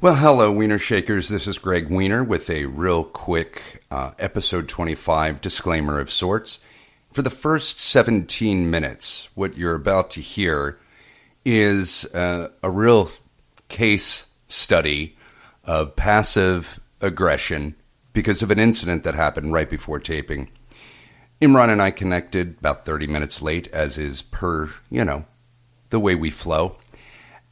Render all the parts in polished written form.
Well, hello, Wiener Shakers. This is Gregg Wiener with a real quick episode 25 disclaimer of sorts. For the first 17 minutes, what you're about to hear is a real case study of passive aggression because of an incident that happened right before taping. Imran and I connected about 30 minutes late, as is per, the way we flow.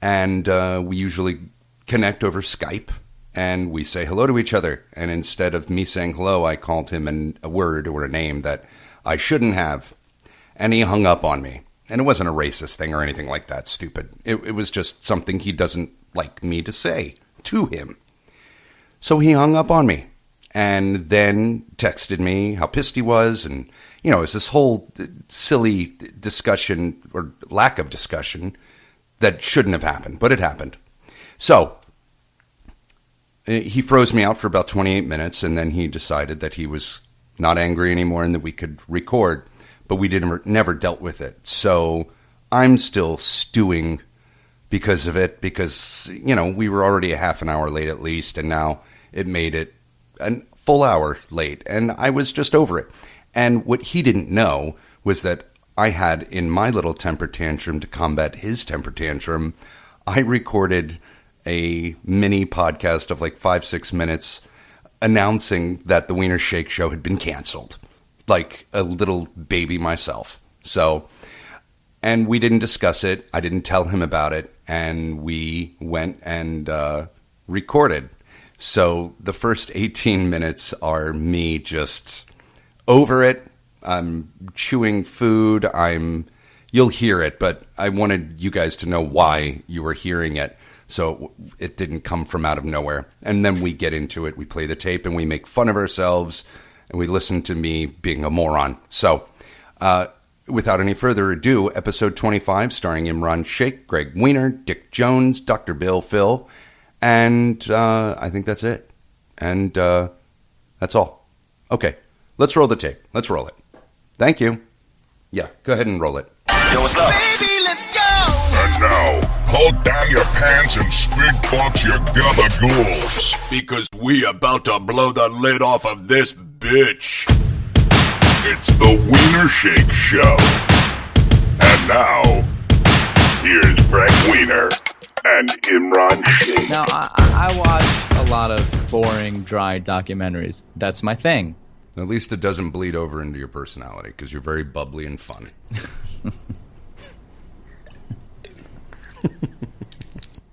And we usually connect over Skype, and we say hello to each other. And instead of me saying hello, I called him a word or a name that I shouldn't have. And he hung up on me. And it wasn't a racist thing or anything like that, stupid. It was just something he doesn't like me to say to him. So he hung up on me and then texted me how pissed he was. And, it's this whole silly discussion or lack of discussion that shouldn't have happened, but it happened. So he froze me out for about 28 minutes, and then he decided that he was not angry anymore and that we could record, but we never dealt with it. So I'm still stewing because of it, because, we were already a half an hour late at least, and now it made it a full hour late, and I was just over it. And what he didn't know was that I had, in my little temper tantrum to combat his temper tantrum, I recorded a mini podcast of like 5-6 minutes announcing that the Wiener Shake Show had been canceled, like a little baby myself. So, and we didn't discuss it. I didn't tell him about it, and we went and recorded. So the first 18 minutes are me just over it. I'm chewing food. You'll hear it, but I wanted you guys to know why you were hearing it, so it didn't come from out of nowhere. And then we get into it. We play the tape, and we make fun of ourselves, and we listen to me being a moron. So without any further ado, episode 25, starring Imran Sheikh, Gregg Wiener, Dick Jones, Dr. Bill Phil, and I think that's it. And that's all. Okay, let's roll the tape. Let's roll it. Thank you. Yeah, go ahead and roll it. Yo, what's up? Baby, let's go! And now, hold down your pants and spit box your gabagools, because we about to blow the lid off of this bitch. It's the Wiener Shake Show. And now, here's Gregg Wiener and Imran Sheikh. Now, I watch a lot of boring, dry documentaries. That's my thing. At least it doesn't bleed over into your personality, because you're very bubbly and fun.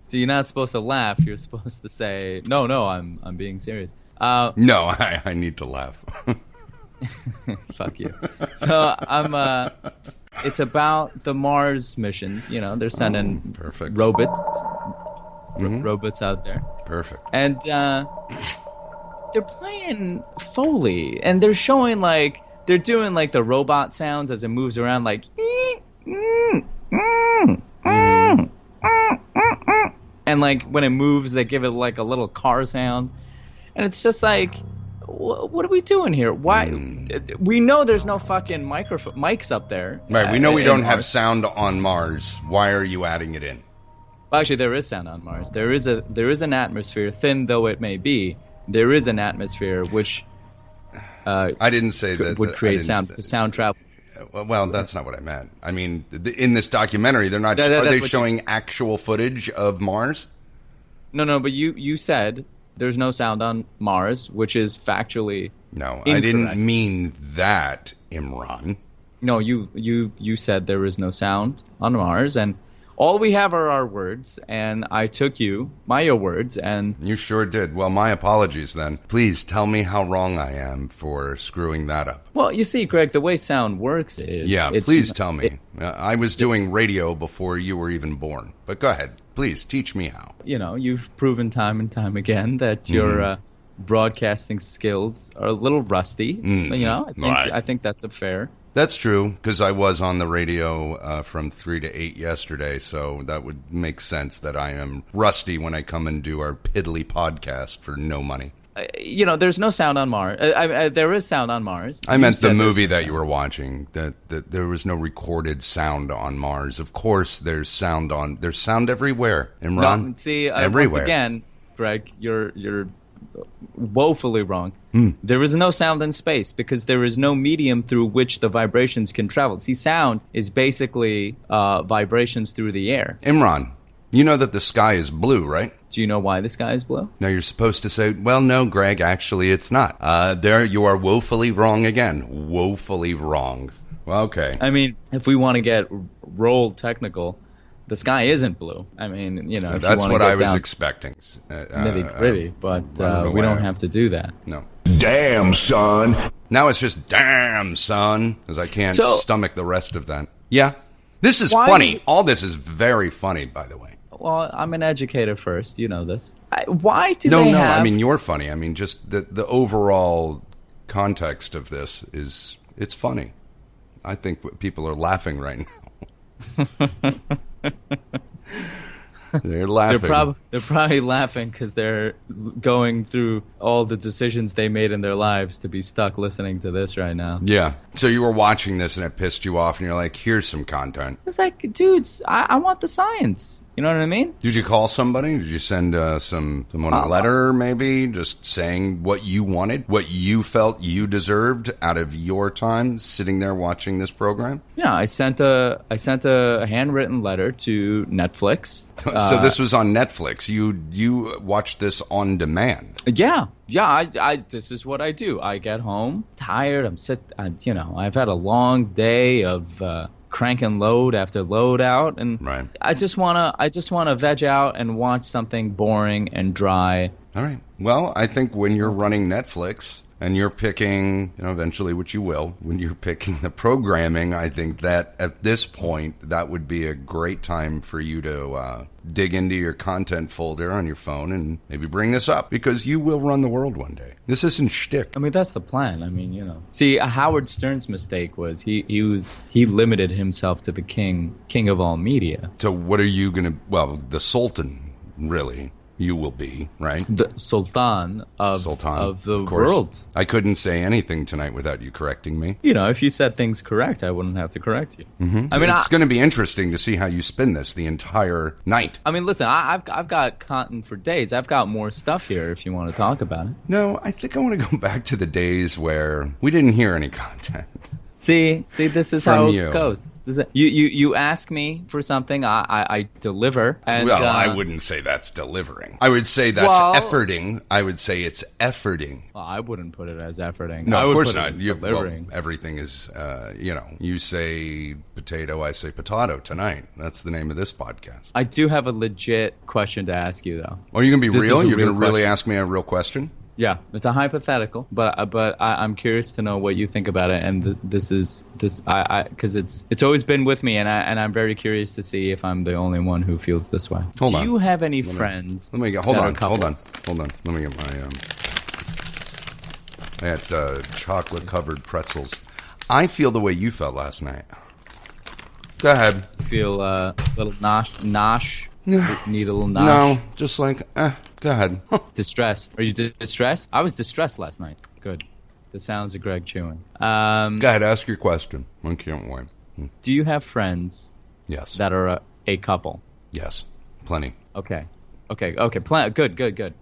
So you're not supposed to laugh. You're supposed to say, no, I'm being serious. No, I need to laugh. Fuck you. So it's about the Mars missions. They're sending robots, robots out there. Perfect. And they're playing Foley, and they're showing they're doing the robot sounds as it moves around, and when it moves, they give it a little car sound, and it's just what are we doing here? Why? We know there's no fucking mics up there. Right, we know we don't have sound on Mars. Why are you adding it in? Well, actually, there is sound on Mars. There is an atmosphere, thin though it may be. There is an atmosphere which I didn't say that would create sound travel. Well, that's not what I meant. I mean, in this documentary, they're not. Are they showing actual footage of Mars? No. But you said there's no sound on Mars, which is factually no. incorrect. I didn't mean that, Imran. No, you said there is no sound on Mars, and all we have are our words, and I took your words, and... You sure did. Well, my apologies then. Please tell me how wrong I am for screwing that up. Well, you see, Greg, the way sound works is... Yeah, please tell me. I was doing radio before you were even born. But go ahead. Please, teach me how. You've proven time and time again that your broadcasting skills are a little rusty. I think that's a fair... That's true, because I was on the radio from 3 to 8 yesterday, so that would make sense that I am rusty when I come and do our piddly podcast for no money. There's no sound on Mars. There is sound on Mars. I meant the movie that you were watching, that there was no recorded sound on Mars. Of course, there's sound everywhere, Imran. No, see, everywhere. Once again, Gregg, you're woefully wrong. There is no sound in space because there is no medium through which the vibrations can travel. See, sound is basically vibrations through the air. Imran, you know that the sky is blue, right? Do you know why the sky is blue? Now you're supposed to say, well, no, Greg, actually it's not. There you are woefully wrong again. Woefully wrong. Well, okay. I mean, if we want to get rolled technical, the sky isn't blue. I mean, you know, So if that's you want what to get I was down expecting. nitty gritty, but know we why don't I- have to do that. No. Damn, son. Now it's just, damn, son, because I can't So- stomach the rest of that. Yeah. This is Why- funny. All this is very funny, by the way. Well, I'm an educator first. You know this. Why do No, they no, have... I mean, you're funny. I mean, just the overall context of this is, it's funny. I think people are laughing right now. They're laughing. They're probably laughing because they're going through all the decisions they made in their lives to be stuck listening to this right now. Yeah. So you were watching this and it pissed you off and you're like, here's some content. It's like, dudes, I want the science. You know what I mean? Did you call somebody? Did you send someone a letter maybe just saying what you wanted, what you felt you deserved out of your time sitting there watching this program? Yeah, I sent a handwritten letter to Netflix. So this was on Netflix. You watched this on demand. Yeah. I this is what I do. I get home tired. I've had a long day of cranking load after load out, and Right. I just wanna veg out and watch something boring and dry. All right. Well, I think when you're running Netflix and you're picking, eventually, which you will, when you're picking the programming, I think that at this point, that would be a great time for you to dig into your content folder on your phone and maybe bring this up because you will run the world one day. This isn't shtick. I mean, that's the plan. I mean, See, Howard Stern's mistake was he limited himself to the king of all media. So what are you going to, well, the Sultan, really. You will be, right? The Sultan of the course. world. I couldn't say anything tonight without you correcting me. If you said things correct, I wouldn't have to correct you. Mm-hmm. I mean, it's going to be interesting to see how you spin this the entire night. I mean, listen, I've got content for days. I've got more stuff here if you want to talk about it. No, I think I want to go back to the days where we didn't hear any content. See, this is From how you. it goes. You ask me for something, I deliver. And, Well, I wouldn't say that's delivering. I would say that's efforting. I would say it's efforting. Well, I wouldn't put it as efforting. No, I of would course put it not. as Well, delivering. everything is, you say potato, I say potato tonight. That's the name of this podcast. I do have a legit question to ask you, though. Are you going to be This is real? a You're going real to really question. ask me a real question? Yeah, it's a hypothetical, but I'm curious to know what you think about it, and because it's always been with me, and I'm very curious to see if I'm the only one who feels this way. Hold on. Do you have any friends? Let me get. Hold on. Let me get my. I had chocolate covered pretzels. I feel the way you felt last night. Go ahead. Feel a little nosh. Need a little nosh. No, just like go ahead. Distressed. Are you distressed? I was distressed last night. Good. The sounds of Gregg chewing. Go ahead. Ask your question. I can't wait. Do you have friends Yes. that are a couple? Yes. Plenty. Okay. Good.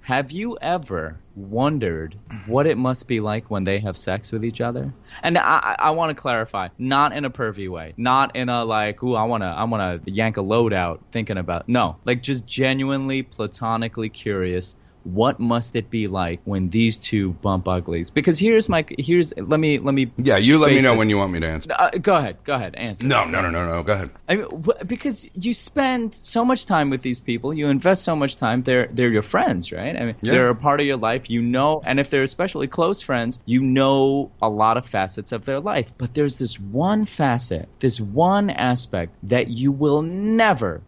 Have you ever wondered what it must be like when they have sex with each other? And I want to clarify, not in a pervy way, not in a like, ooh, I want to yank a load out thinking about. No, like just genuinely, platonically curious. What must it be like when these two bump uglies? Because let me. Yeah, you let me face know this. when you want me to answer. Go ahead, answer. No. Go ahead. I mean, because you spend so much time with these people, you invest so much time. They're your friends, right? I mean, Yeah. they're a part of your life. And if they're especially close friends, you know a lot of facets of their life. But there's this one facet, this one aspect that you will never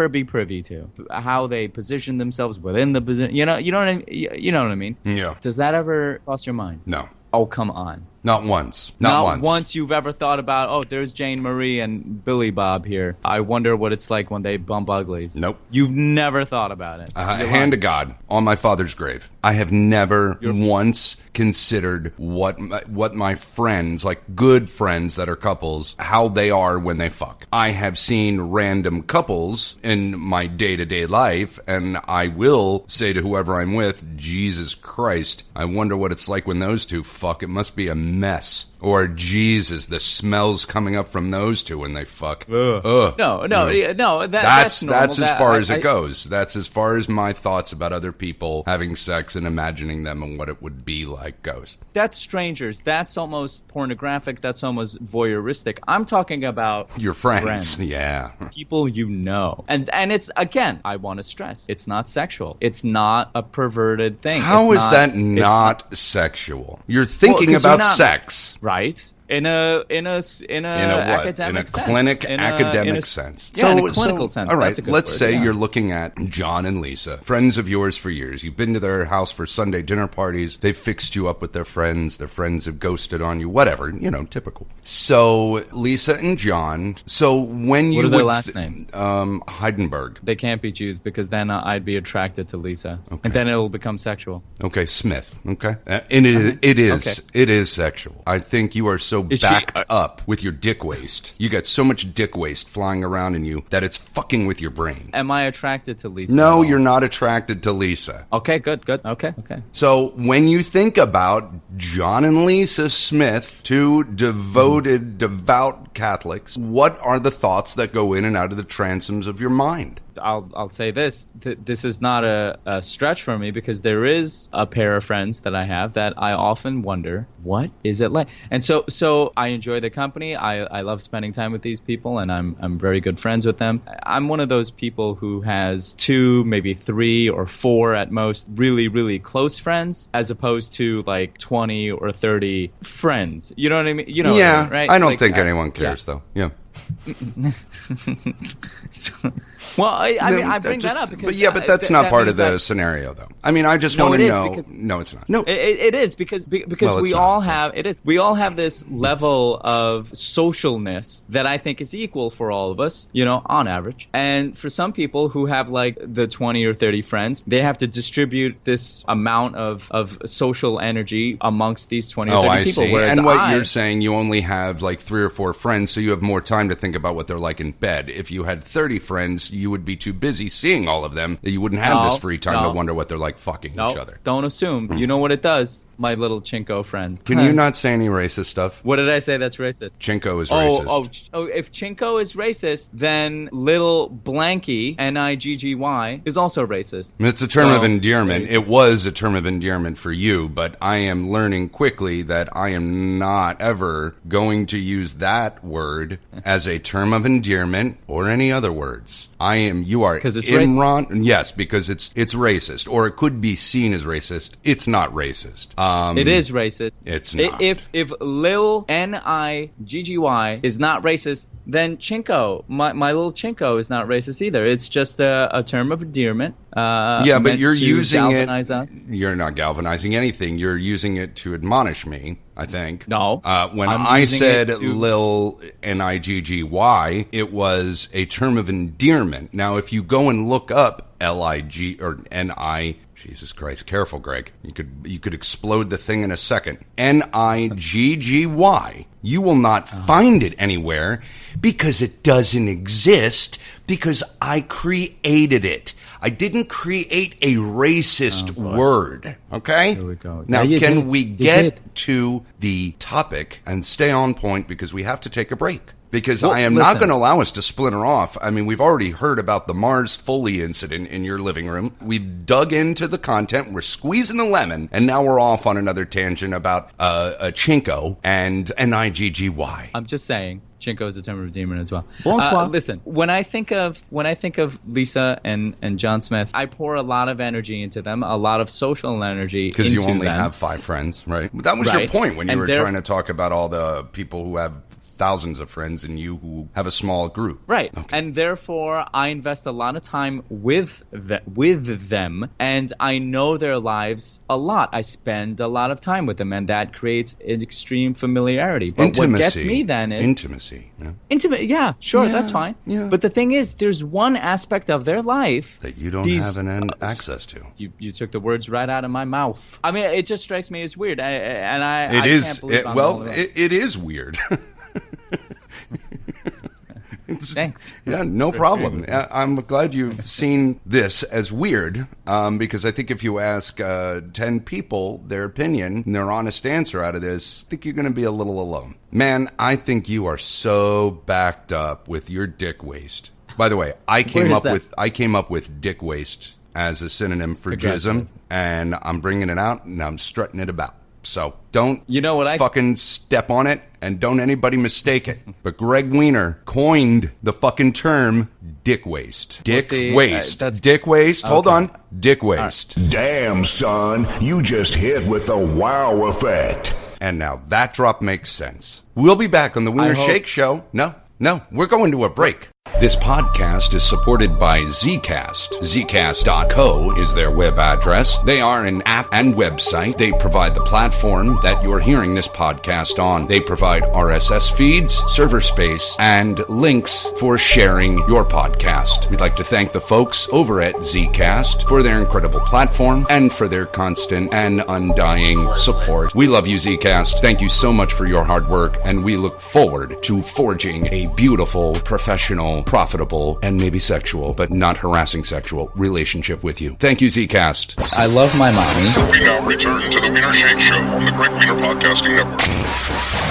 be privy to. How they position themselves within the position. You know what I mean? Yeah. Does that ever cross your mind? No. Oh, come on. Not once. Not once you've ever thought about, oh, there's Jane Marie and Billy Bob here. I wonder what it's like when they bump uglies. Nope. You've never thought about it. Hand to God, on my father's grave, I have never once considered what my friends, like good friends that are couples, how they are when they fuck. I have seen random couples in my day-to-day life, and I will say to whoever I'm with, Jesus Christ, I wonder what it's like when those two fuck. It must be a mess. Or, Jesus, the smells coming up from those two when they fuck. Ugh. No. That's normal. as far as it goes. That's as far as my thoughts about other people having sex and imagining them and what it would be like goes. That's strangers. That's almost pornographic. That's almost voyeuristic. I'm talking about your friends. Yeah. People you know. And it's, again, I want to stress, it's not sexual. It's not a perverted thing. How is that not sexual? You're thinking about sex. Right. In a academic sense. Yeah, in a clinical sense. All right, let's say you're looking at John and Lisa, friends of yours for years. You've been to their house for Sunday dinner parties. They've fixed you up with their friends. Their friends have ghosted on you. Whatever, typical. So Lisa and John. So when you what are their last names? Heidenberg. They can't be Jews because then I'd be attracted to Lisa, and then it'll become sexual. Okay, Smith. Okay, and it is sexual. I think you are so backed up with your dick waste. You got so much dick waste flying around in you that it's fucking with your brain. Am I attracted to Lisa? No, you're not attracted to Lisa. Okay, good. Okay. So when you think about John and Lisa Smith, two devout Catholics, what are the thoughts that go in and out of the transoms of your mind? I'll say this. This is not a stretch for me because there is a pair of friends that I have that I often wonder, what is it like? And so I enjoy the company. I love spending time with these people, and I'm very good friends with them. I'm one of those people who has 2, maybe 3 or 4 at most really, really close friends, as opposed to like 20 or 30 friends. You know what I mean? You know yeah, what I mean, right? I don't think anyone cares, though. Yeah. Well, I bring that up because... But that's not part of the scenario, though. I mean, I just want to know... No, it's not. No, it is because we all have this level of socialness that I think is equal for all of us, on average. And for some people who have like the 20 or 30 friends, they have to distribute this amount of social energy amongst these 20 or 30 people. Oh, I see. And what you're saying, you only have like 3 or 4 friends, so you have more time to think about what they're like in bed. If you had 30 friends, you would be too busy seeing all of them that you wouldn't have this free time to wonder what they're like fucking each other. Don't assume. You know what it does, my little chinko friend. Can you not say any racist stuff? What did I say that's racist? Chinko is racist. Oh, if chinko is racist, then little blanky, N-I-G-G-Y, is also racist. It's a term of endearment. It was a term of endearment for you, but I am learning quickly that I am not ever going to use that word as a term of endearment or any other words. You are Imran. Yes, because it's racist, or it could be seen as racist. It's not racist. It is racist. It's not. If Lil N-I-G-G-Y is not racist, then Chinko, my little Chinko, is not racist either. It's just a term of endearment. But you're using galvanize us. You're not galvanizing anything. You're using it to admonish me, I think. No. When I said Lil N-I-G-G-Y, it was a term of endearment. Now, if you go and look up L-I-G or N-I, Jesus Christ, careful, Gregg. You could explode the thing in a second. N-I-G-G-Y. You will not find it anywhere because it doesn't exist because I created it. I didn't create a racist word, okay? Here we go. Now, can we get to the topic and stay on point because we have to take a break? Because I am not going to allow us to splinter off. I mean, we've already heard about the Mars Foley incident in your living room. We've dug into the content. We're squeezing the lemon. And now we're off on another tangent about a Chinko and N-I-G-G-Y. I'm just saying. Chinko is a term of endearment as well. Bonsoir. Listen, when I think of Lisa and John Smith, I pour a lot of energy into them, a lot of social energy into them. Because you only have 5 friends, right? That was your point when you were trying to talk about all the people who have thousands of friends and you who have a small group. Right. Okay. And therefore, I invest a lot of time with them, and I know their lives a lot. I spend a lot of time with them, and that creates an extreme familiarity. But Intimacy. what gets me then is... Intimacy. Yeah. Intimate, yeah, sure, Yeah, that's fine. yeah. But the thing is, there's one aspect of their life That you don't have access to. You took the words right out of my mouth. I mean, it just strikes me as weird, I It is. can't believe I'm the only one. It is weird. Thanks. Yeah, no problem. I'm glad you've seen this as weird, because I think if you ask 10 people their opinion and their honest answer out of this, I think you're going to be a little alone. Man, I think you are so backed up with your dick waste. By the way, I came up with dick waste as a synonym for jism, and I'm bringing it out and I'm strutting it about. So don't fucking step on it, and don't anybody mistake it. But Gregg Wiener coined the fucking term dick waste. Dick waste. Dick waste. Okay. Hold on. Dick waste. Right. Damn, son. You just hit with the wow effect. And now that drop makes sense. We'll be back on the Wiener Shake Show. No, we're going to a break. This podcast is supported by Zcast. Zcast.co is their web address. They are an app and website. They provide the platform that you're hearing this podcast on. They provide RSS feeds, server space, and links for sharing your podcast. We'd like to thank the folks over at Zcast for their incredible platform and for their constant and undying support. We love you, Zcast. Thank you so much for your hard work, and we look forward to forging a beautiful, professional, profitable, and maybe sexual, but not harassing sexual relationship with you. Thank you, Zcast. I love my mommy. We now return to the Wiener Shake Show on the Gregg Wiener Podcasting Network.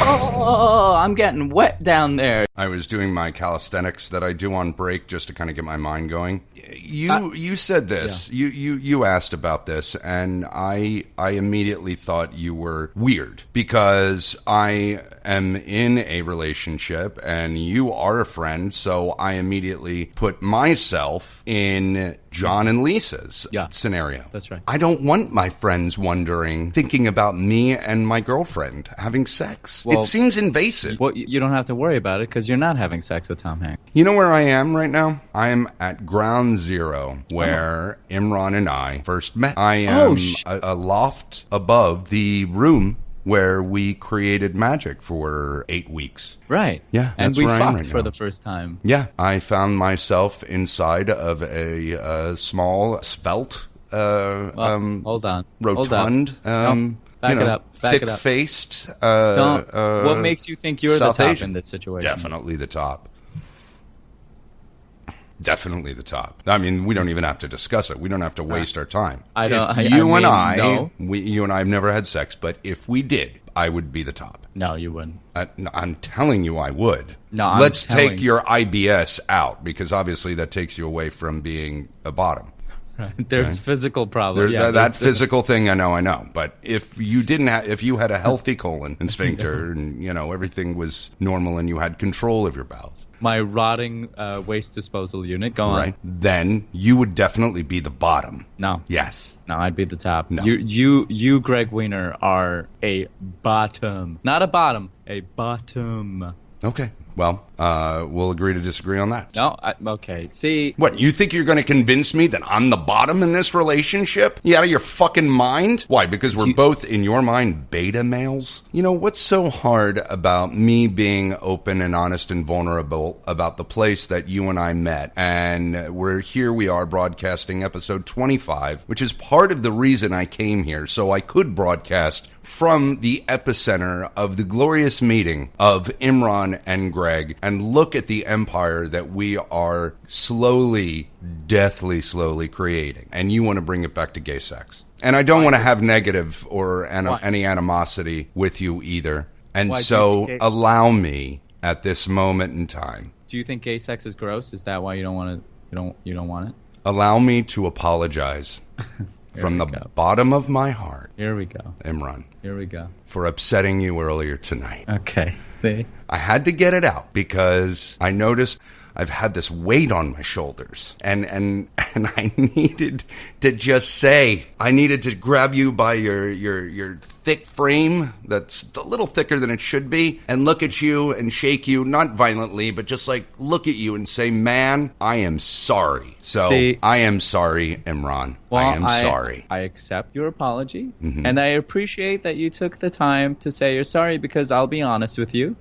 Oh, I'm getting wet down there. I was doing my calisthenics that I do on break just to kind of get my mind going. You said this. Yeah. You asked about this, and I immediately thought you were weird because I am in a relationship and you are a friend, so I immediately put myself in John and Lisa's scenario. That's right. I don't want my friends thinking about me and my girlfriend having sex. Well, it seems invasive. Well, you don't have to worry about it because you're not having sex with Tom Hanks. You know where I am right now? I am at ground zero where Imran and I first met. I am a loft above the room where we created magic for 8 weeks. Right. Yeah, and we fucked right for the first time. Yeah, I found myself inside of a small, svelte, hold on, rotund, Back it up. thick-faced. What makes you think you're South the top Asian. in this situation? Definitely the top. Definitely the top. I mean, we don't even have to discuss it. We don't have to waste our time. You and I have never had sex, but if we did, I would be the top. No, you wouldn't. No, I'm telling you I would. No, Let's take your IBS out, because obviously that takes you away from being a bottom. Right. There's physical problems. That physical thing, I know. But if you had a healthy colon and sphincter, and everything was normal, and you had control of your bowels, my rotting waste disposal unit, go on. Right, then you would definitely be the bottom. No. Yes. No, I'd be the top. No. You, Gregg Wiener, are a bottom. Not a bottom, a bottom. Okay. Well, we'll agree to disagree on that. No, okay. See, what, you think you're going to convince me that I'm the bottom in this relationship? You out of your fucking mind? Why? Because we're both, in your mind, beta males? What's so hard about me being open and honest and vulnerable about the place that you and I met? And we are broadcasting episode 25, which is part of the reason I came here, so I could broadcast from the epicenter of the glorious meeting of Imran and Gregg, and look at the empire that we are deathly slowly creating. And you want to bring it back to gay sex. And I don't want to have negative or any animosity with you either. And so allow me at this moment in time. Do you think gay sex is gross? Is that why you don't want it? You don't want it? Allow me to apologize. From the bottom of my heart. Here we go. Imran. Here we go. For upsetting you earlier tonight. Okay. See? I had to get it out because I noticed I've had this weight on my shoulders. And I needed to just say, I needed to grab you by your thick frame that's a little thicker than it should be and look at you and shake you, not violently, but just like look at you and say, man, I am sorry. So I am sorry, Imran. Well, I am sorry. I accept your apology, and I appreciate that you took the time to say you're sorry, because I'll be honest with you.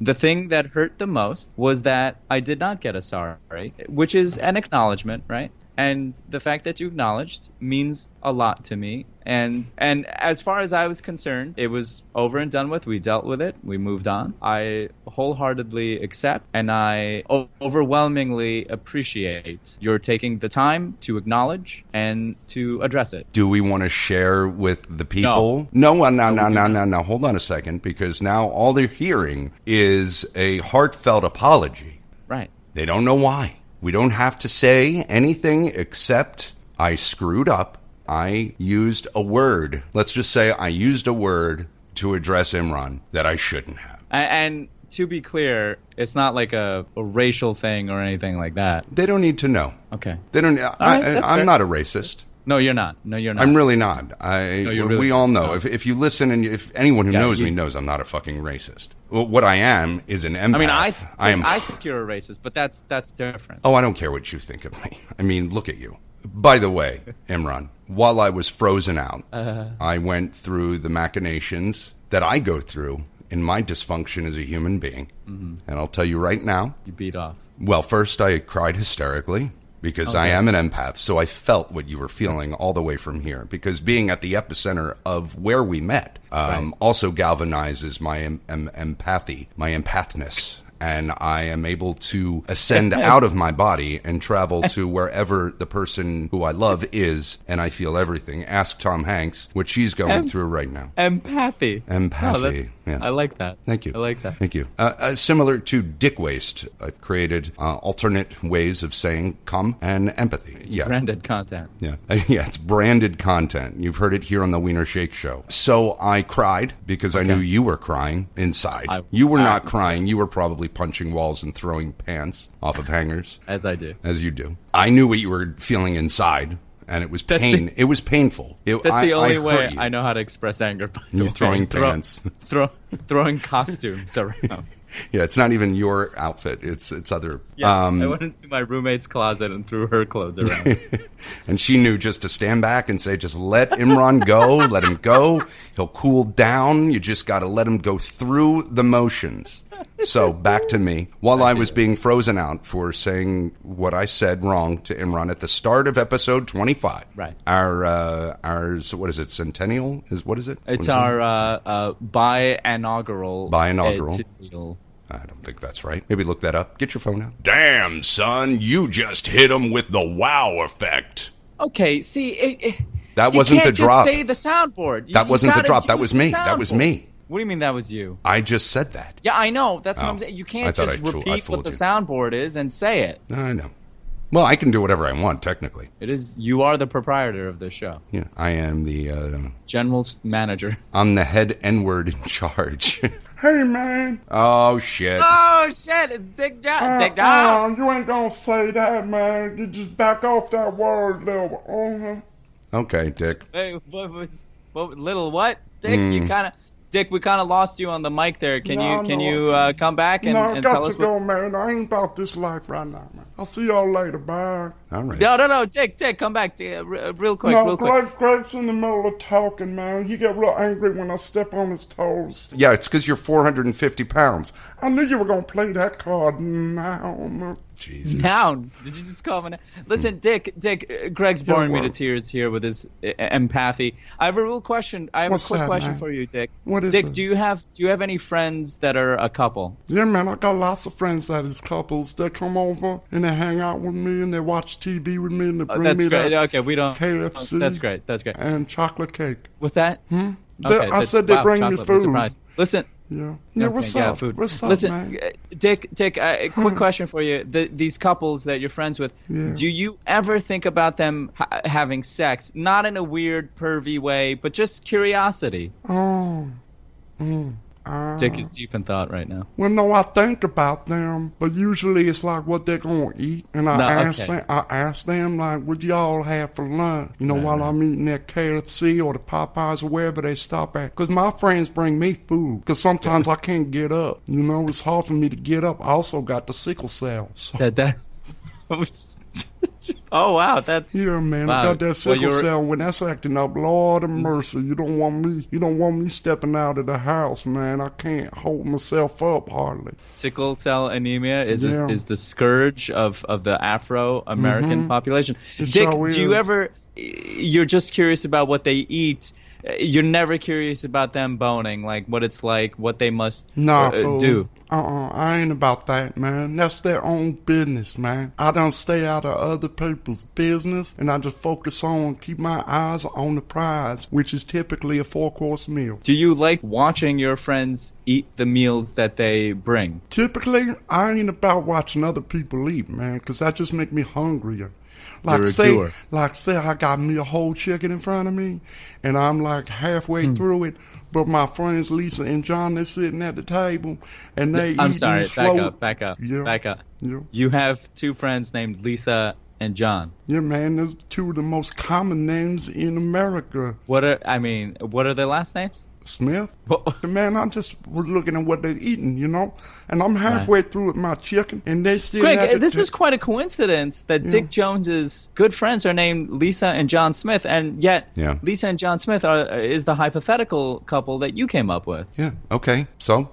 The thing that hurt the most was that I did not get a sorry, which is an acknowledgement, right? And the fact that you acknowledged means a lot to me. And as far as I was concerned, it was over and done with. We dealt with it. We moved on. I wholeheartedly accept, and I overwhelmingly appreciate your taking the time to acknowledge and to address it. Do we want to share with the people? No. Hold on a second, because now all they're hearing is a heartfelt apology. Right. They don't know why. We don't have to say anything except I screwed up. I used a word. Let's just say I used a word to address Imran that I shouldn't have. And to be clear, it's not like a racial thing or anything like that. They don't need to know. Okay. They don't. I'm fair. not a racist. No, you're not. I'm really not. We all know. If you listen, and if anyone who knows me knows, I'm not a fucking racist. Well, what I am is an empath. I mean, I think you're a racist, but that's different. Oh, I don't care what you think of me. I mean, look at you. By the way, Imran, while I was frozen out, I went through the machinations that I go through in my dysfunction as a human being. And I'll tell you right now. You beat off. Well, first I cried hysterically, because I am an empath, so I felt what you were feeling all the way from here. Because being at the epicenter of where we met also galvanizes my empathy, my empathness. And I am able to ascend out of my body and travel to wherever the person who I love is, and I feel everything. Ask Tom Hanks what she's going through right now. Empathy. Yeah. I like that. Thank you. I like that. Thank you. Similar to dick waste, I've created alternate ways of saying come and empathy. It's branded content. Yeah. It's branded content. You've heard it here on the Wiener Shake Show. So I cried because I knew you were crying inside. You were not crying. You were probably punching walls and throwing pants off of hangers. As I do. As you do. I knew what you were feeling inside, and it was pain. It was painful. That's the only way I know how to express anger. You're throwing pants. Throwing costumes around. Yeah, it's not even your outfit. It's other. Yeah, I went into my roommate's closet and threw her clothes around. And she knew just to stand back and say, just let Imran go. Let him go. He'll cool down. You just got to let him go through the motions. So back to me. While I was being frozen out for saying what I said wrong to Imran at the start of episode 25. Right. Our so what is it? Centennial? What is it? It's our bi-inaugural. I don't think that's right. Maybe look that up. Get your phone out. Damn, son, you just hit him with the wow effect. Okay, see, that wasn't the drop. You can't just say the soundboard. That wasn't the drop. That was me. That was me. What do you mean that was you? I just said that. Yeah, I know. That's what I'm saying. You can't just repeat what the soundboard is and say it. I know. Well, I can do whatever I want, technically. It is. You are the proprietor of this show. Yeah, I am the... general manager. I'm the head N-word in charge. Hey, man. Oh, shit. Oh, shit. It's Dick John. Dick John. You ain't gonna say that, man. You just back off that word, little. Okay, Dick. Hey, little what? Dick, you kind of... Dick, we kind of lost you on the mic there. Can you come back and tell us? No, got to go, man. I ain't about this life right now, man. I'll see y'all later. Bye. All right. No, Dick, come back real quick. No, Gregg's in the middle of talking, man. He get real angry when I step on his toes. Yeah, it's because you're 450 pounds. I knew you were gonna play that card now. Jesus. Noun. Did you just call me? Listen, Dick, Gregg's boring me to tears here with his empathy. I have a real question. I have a quick question for you, Dick. What is Dick, it? do you have any friends that are a couple? Yeah, man, I got lots of friends that is couples. They come over and they hang out with me and they watch TV with me and they bring me great. that Okay, we don't. KFC. That's great. And chocolate cake. What's that? Okay, I said they bring me food. Listen. Yeah, what's up? Food. What's up, Listen, man? Dick, a quick question for you. These couples that you're friends with, do you ever think about them having sex? Not in a weird, pervy way, but just curiosity. Oh, Dick is deep in thought right now. Well, no, I think about them, but usually it's like what they're gonna eat, and I ask them like, "What y'all have for lunch?" You know, while I'm eating at KFC or the Popeyes or wherever they stop at, because my friends bring me food. Because sometimes I can't get up. You know, it's hard for me to get up. I also got the sickle cell. So. Oh wow, yeah, man, I got that sickle cell. When that's acting up, Lord of mercy, you don't want me stepping out of the house, man. I can't hold myself up hardly. Sickle cell anemia is the scourge of the Afro-American population. Dick, do you ever? You're just curious about what they eat. You're never curious about them boning, like what it's like, what they must do. I ain't about that, man. That's their own business, man. I don't stay out of other people's business, and I just focus on, keep my eyes on the prize, which is typically a 4-course meal. Do you like watching your friends eat the meals that they bring? Typically, I ain't about watching other people eat, man, because that just make me hungrier. Like say I got me a whole chicken in front of me, and I'm like halfway through it, but my friends Lisa and John, they're sitting at the table, and they I'm sorry, back up. Yeah. You have two friends named Lisa and John. Yeah, man, those two of the most common names in America. What are their last names? Smith. Man, I just was looking at what they're eating, you know, and I'm halfway through with my chicken, and they still. Greg, this is quite a coincidence that Dick Jones's good friends are named Lisa and John Smith, and yet Lisa and John Smith is the hypothetical couple that you came up with. Yeah. Okay. So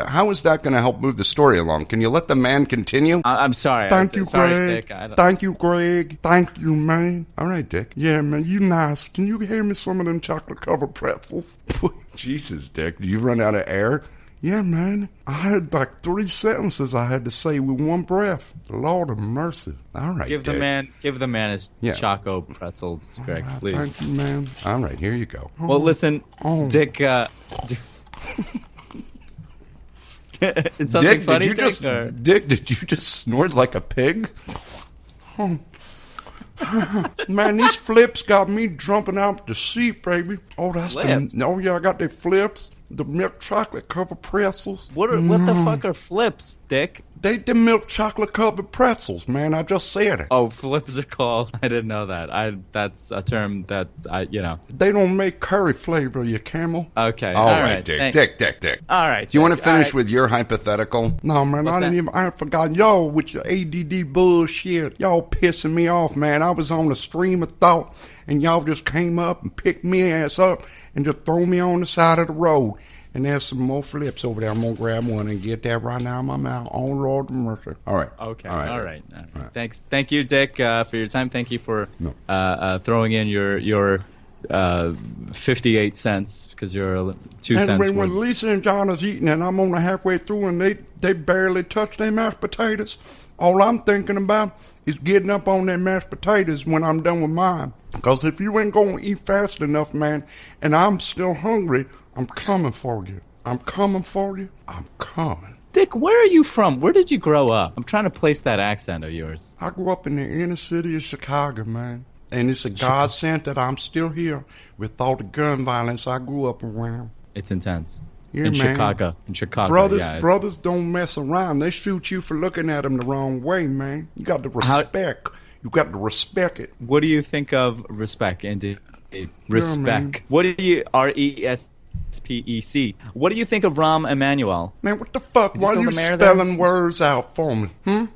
how is that going to help move the story along? Can you let the man continue? I'm sorry. Thank you, Greg. Dick. Thank you, Greg. Thank you, man. All right, Dick. Yeah, man, you nice. Can you hand me some of them chocolate-covered pretzels? Jesus, Dick, did you run out of air? Yeah, man. I had like 3 sentences I had to say with one breath. Lord of mercy. All right, give the man his choco pretzels, Greg, please. Thank you, man. All right, here you go. Well, listen, Dick. Is something funny, Dick, did you just snort like a pig? Man, these Flipz got me jumping out the seat, baby. Oh, I got the Flipz, the milk chocolate covered pretzels. What the fuck are Flipz, Dick? They the milk chocolate covered pretzels, man. I just said it. Oh, Flipz are called. I didn't know that. That's a term that They don't make curry flavor, you camel. Okay. All right, Dick. Dick. All right. Do you want to finish with your hypothetical? No, man. I forgot y'all with your ADD bullshit. Y'all pissing me off, man. I was on a stream of thought, and y'all just came up and picked me ass up and just throw me on the side of the road. And there's some more Flipz over there. I'm going to grab one and get that right now in my mouth. Oh, Lord of mercy. All right. Okay. All right. Thanks. Thank you, Dick, for your time. Thank you for throwing in your 58 cents because you're 2 cents. And when Lisa and John is eating and I'm only halfway through and they barely touch their mashed potatoes, all I'm thinking about is getting up on their mashed potatoes when I'm done with mine. Because if you ain't going to eat fast enough, man, and I'm still hungry, I'm coming for you. I'm coming for you. I'm coming. Dick, where are you from? Where did you grow up? I'm trying to place that accent of yours. I grew up in the inner city of Chicago, man. And it's a godsend that I'm still here with all the gun violence I grew up around. It's intense. Yeah, in man. Chicago. Brothers don't mess around. They shoot you for looking at them the wrong way, man. You got to respect. You got to respect it. What do you think of respect? Indeed. Respect. Yeah, what do you... RESPEC. What do you think of Rahm Emanuel? Man, what the fuck? Why are you spelling words out for me?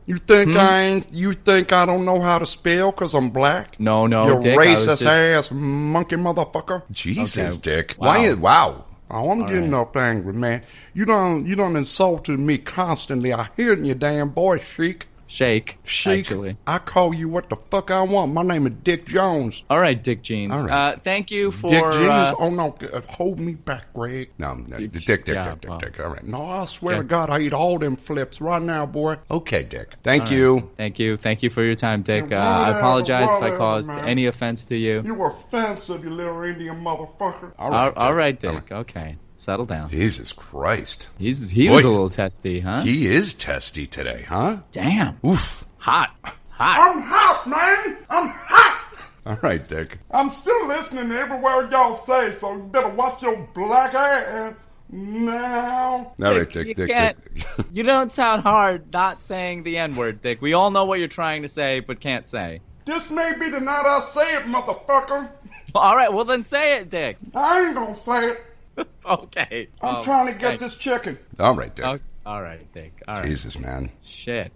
You think I don't know how to spell because I'm black? No, you Dick, racist ass monkey motherfucker. Jesus, okay. Dick. Wow. Oh, I'm getting up angry, man. You done insulted me constantly. I hear it in your damn voice, Sheik, actually. I call you what the fuck I want. My name is Dick Jones. All right, Dick Jeans. All right. Thank you for... Dick Jeans? Oh, no. Hold me back, Greg. No. Dick. All right. No, I swear to God, I eat all them Flipz right now, boy. Okay, Dick. Thank you. Thank you for your time, Dick. I apologize if I caused any offense to you. You were offensive, you little Indian motherfucker. All right, Dick. Okay. Settle down. Jesus Christ. He was a little testy, huh? He is testy today, huh? Damn. Oof. Hot. I'm hot, man. I'm hot. All right, Dick. I'm still listening to every word y'all say, so you better watch your black ass. Now. All right, Dick, Dick. You don't sound hard not saying the N-word, Dick. We all know what you're trying to say, but can't say. This may be the night I say it, motherfucker. All right, well then say it, Dick. I ain't gonna say it. Okay. I'm trying to get this chicken. All right, Dick. All right, Dick. All right. Jesus, man. Shit.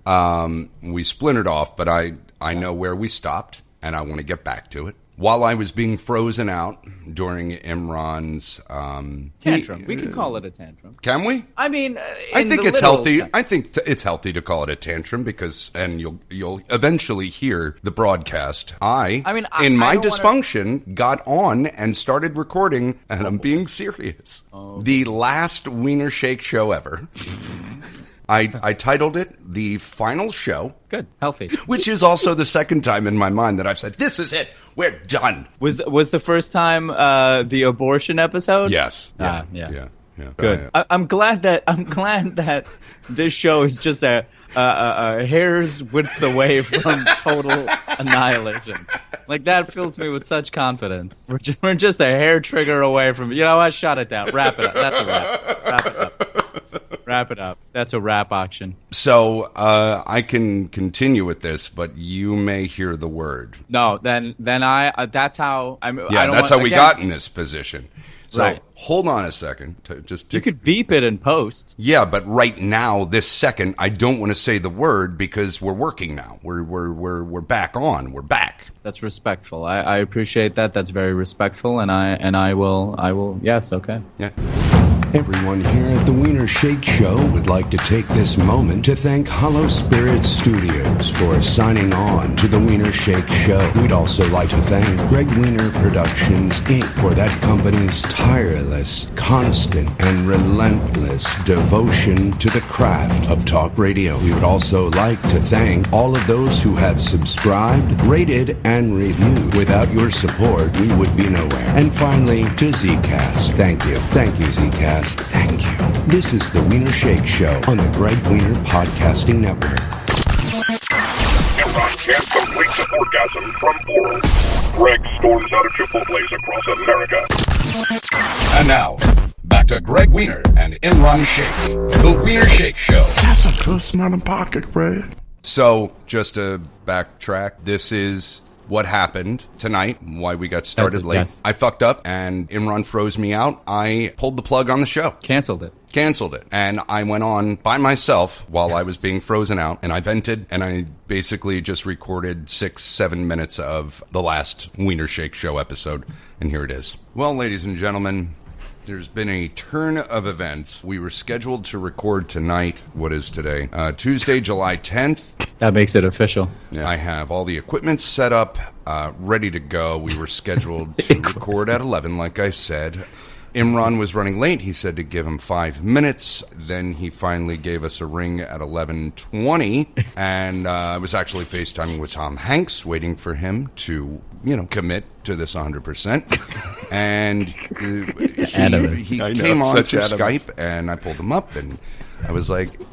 We splintered off, but I know where we stopped, and I want to get back to it. While I was being frozen out during Imran's tantrum. We can call it a tantrum. Can we? I mean, I think it's healthy. I think it's healthy to call it a tantrum because, and you'll eventually hear the broadcast. I in my dysfunction, got on and started recording, and I'm being serious. Oh. The last Wiener Shake show ever. I titled it The Final Show. Good. Healthy. Which is also the second time in my mind that I've said, this is it. We're done. Was the first time the abortion episode? Yes. Yeah. Good. I'm glad that this show is just a hair's width away from total annihilation. Like, that fills me with such confidence. We're just a hair trigger away from, you know what? Shut it down. Wrap it up. That's a wrap. Wrap it up. Wrap it up. That's a wrap auction. So I can continue with this, but you may hear the word. No, then that's how I'm. Yeah, that's how we got in this position. So right. Hold on a second. You could beep it in post. Yeah, but right now, this second, I don't want to say the word because we're working now. We're back on. We're back. That's respectful. I appreciate that. That's very respectful, and I will. Yes, okay. Yeah. Everyone here at the Wiener Shake Show would like to take this moment to thank Hollow Spirit Studios for signing on to the Wiener Shake Show. We'd also like to thank Gregg Wiener Productions, Inc. for that company's tireless, constant, and relentless devotion to the craft of talk radio. We would also like to thank all of those who have subscribed, rated, and reviewed. Without your support, we would be nowhere. And finally, to Zcast. Thank you. Thank you, Zcast. Thank you. This is the Wiener Shake Show on the Gregg Wiener Podcasting Network. Imran can't complete the orgasm from oral. Gregg storms out of Chipotle's across America. And now, back to Gregg Wiener and Imran Shake, the Wiener Shake Show. That's a puss in pocket, Gregg. So, just to backtrack, this is what happened tonight, why we got started late. Yes. I fucked up, and Imran froze me out. I pulled the plug on the show. Canceled it. And I went on by myself while I was being frozen out, and I vented, and I basically just recorded 6-7 minutes of the last Wiener Shake Show episode, and here it is. Well, ladies and gentlemen, there's been a turn of events. We were scheduled to record tonight. What is today? Tuesday, July 10th. That makes it official. I have all the equipment set up, ready to go. We were scheduled to record at 11, like I said. Imran was running late. He said to give him 5 minutes. Then he finally gave us a ring at 11:20, and I was actually FaceTiming with Tom Hanks, waiting for him to, commit to this 100%. And he came on through Skype, and I pulled him up, and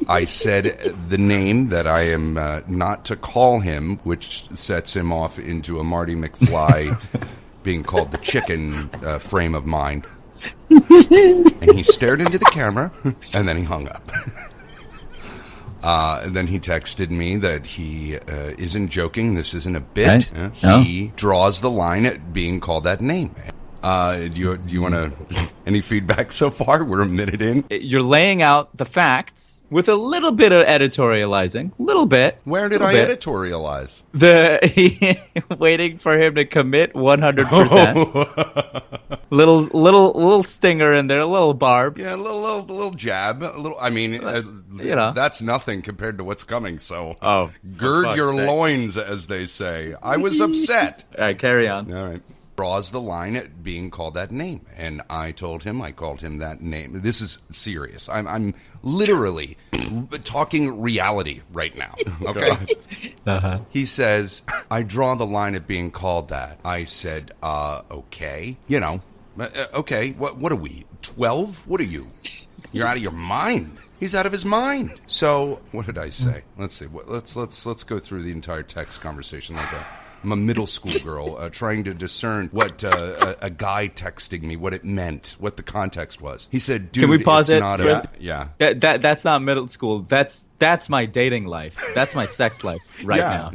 I said the name that I am not to call him, which sets him off into a Marty McFly being called the chicken frame of mind. And he stared into the camera, and then he hung up. And then he texted me that he isn't joking. This isn't a bit. Right? He draws the line at being called that name. Do you want to... Any feedback so far? We're a minute in. You're laying out the facts with a little bit of editorializing. Little bit. Where did I editorialize? Waiting for him to commit 100%. Little stinger in there, a little barb. Yeah, a little jab. A little. I mean, that's nothing compared to what's coming. So, gird your loins, as they say. I was upset. All right, carry on. All right. Draws the line at being called that name, and I called him that name. This is serious. I'm literally talking reality right now. Okay. Uh-huh. He says, I draw the line at being called that. I said, okay. Okay. What are we? 12? What are you? You're out of your mind. He's out of his mind. So what did I say? Let's see. Let's go through the entire text conversation like that. I'm a middle school girl trying to discern what a guy texting me, what it meant, what the context was. He said, "Dude, can we pause it? Yeah. That's not middle school. That's my dating life. That's my sex life now.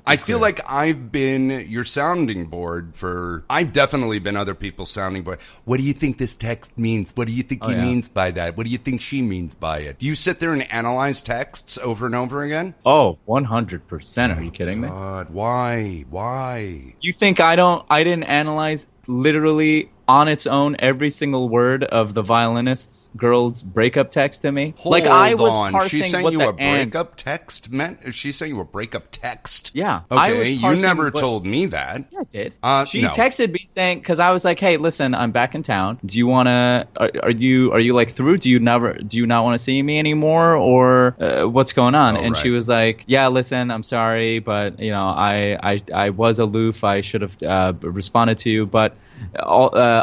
I feel like I've been your sounding board for. I've definitely been other people's sounding board. What do you think this text means? What do you think he means by that? What do you think she means by it? Do you sit there and analyze texts over and over again? Oh, 100%. Are you kidding me? God, why? You think I didn't analyze literally on its own every single word of the violinist's girl's breakup text to me? I was parsing she sent what you the a breakup text meant? Is she sent you a breakup text? Yeah. Okay, you never told me that. Yeah, I did. She no. texted me saying, because I was like, hey, listen, I'm back in town. Do you want to, are you like through? Do you not want to see me anymore? Or what's going on? And she was like, yeah, listen, I'm sorry, but I was aloof. I should have responded to you, but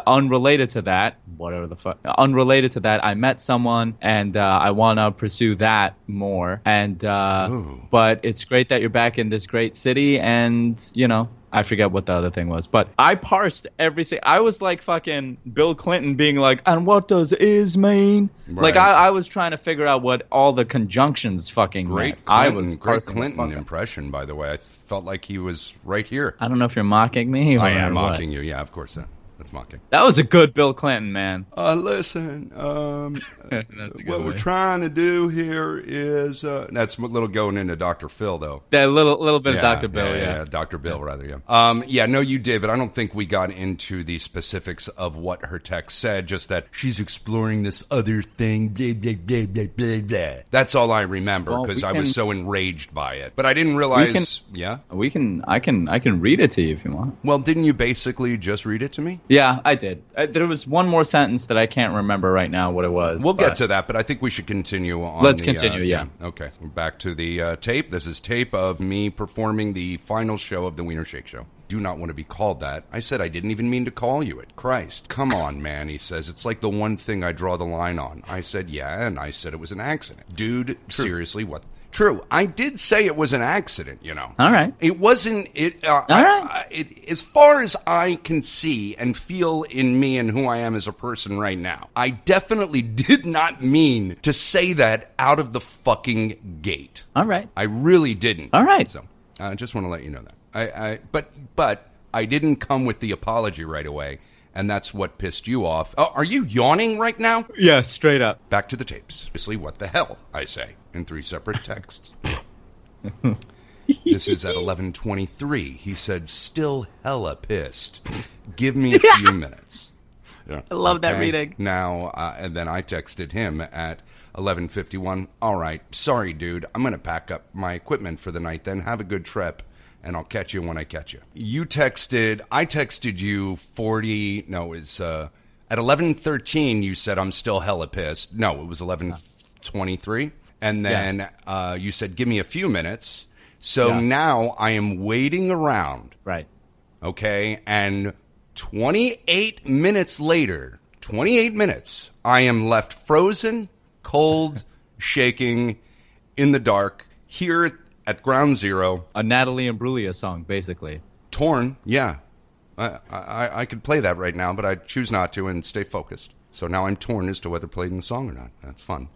unrelated to that, I met someone and I want to pursue that more. And but it's great that you're back in this great city, and I forget what the other thing was, but I parsed everything. I was like fucking Bill Clinton being like, and what does is mean? Right. Like I was trying to figure out what all the conjunctions fucking meant. Great Clinton impression, by the way. I felt like he was right here. I don't know if you're mocking me or I am mocking you. Yeah, of course. That's mocking. That was a good Bill Clinton, man. Listen, what we're trying to do here is that's a little going into Dr. Phil, though. That little bit of Dr. Bill, yeah. Dr. Bill, rather, yeah. No, you did, but I don't think we got into the specifics of what her text said, just that she's exploring this other thing, blah, blah, blah, blah, blah, blah. That's all I remember, because I was so enraged by it. But I didn't realize, I can read it to you if you want. Well, didn't you basically just read it to me? Yeah, I did. There was one more sentence that I can't remember right now what it was. We'll get to that, but I think we should continue on. Let's continue, yeah. Okay, we're back to the tape. This is tape of me performing the final show of the Wiener Shake Show. Do not want to be called that. I said I didn't even mean to call you it. Christ. Come on, man, he says. It's like the one thing I draw the line on. I said, yeah, and I said it was an accident. Dude, seriously, what? True. I did say it was an accident, All right. It wasn't. All right. As far as I can see and feel in me and who I am as a person right now, I definitely did not mean to say that out of the fucking gate. All right. I really didn't. All right. So I just want to let you know that. But I didn't come with the apology right away. And that's what pissed you off. Oh, are you yawning right now? Yeah, straight up. Back to the tapes. Obviously, what the hell, I say, in 3 separate texts. This is at 11:23. He said, still hella pissed. Give me a few minutes. Yeah. I love that reading. Now, and then I texted him at 11:51. All right, sorry, dude. I'm going to pack up my equipment for the night then. Have a good trip. And I'll catch you when I catch you. I texted you at 11:13 you said I'm still hella pissed. No, it was 11:23. And then you said, give me a few minutes. So now I am waiting around. Right. Okay, and 28 minutes later, I am left frozen, cold, shaking, in the dark, here at Ground Zero. A Natalie Imbruglia song, basically. Torn, yeah. I could play that right now, but I choose not to and stay focused. So now I'm torn as to whether playing the song or not. That's fun.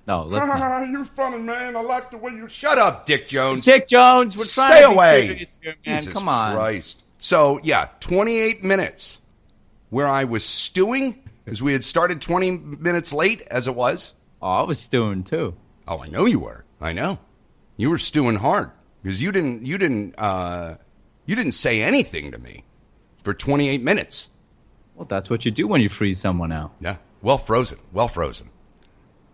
No, let's not. You're funny, man. I like the way you... Shut up, Dick Jones. Dick Jones, we're trying to be serious here, man. Jesus Come on. Christ. So, 28 minutes where I was stewing, because we had started 20 minutes late, as it was. Oh, I was stewing, too. Oh, I know you were. I know. You were stewing hard, because you didn't say anything to me for 28 minutes. Well, that's what you do when you freeze someone out. Yeah, well frozen.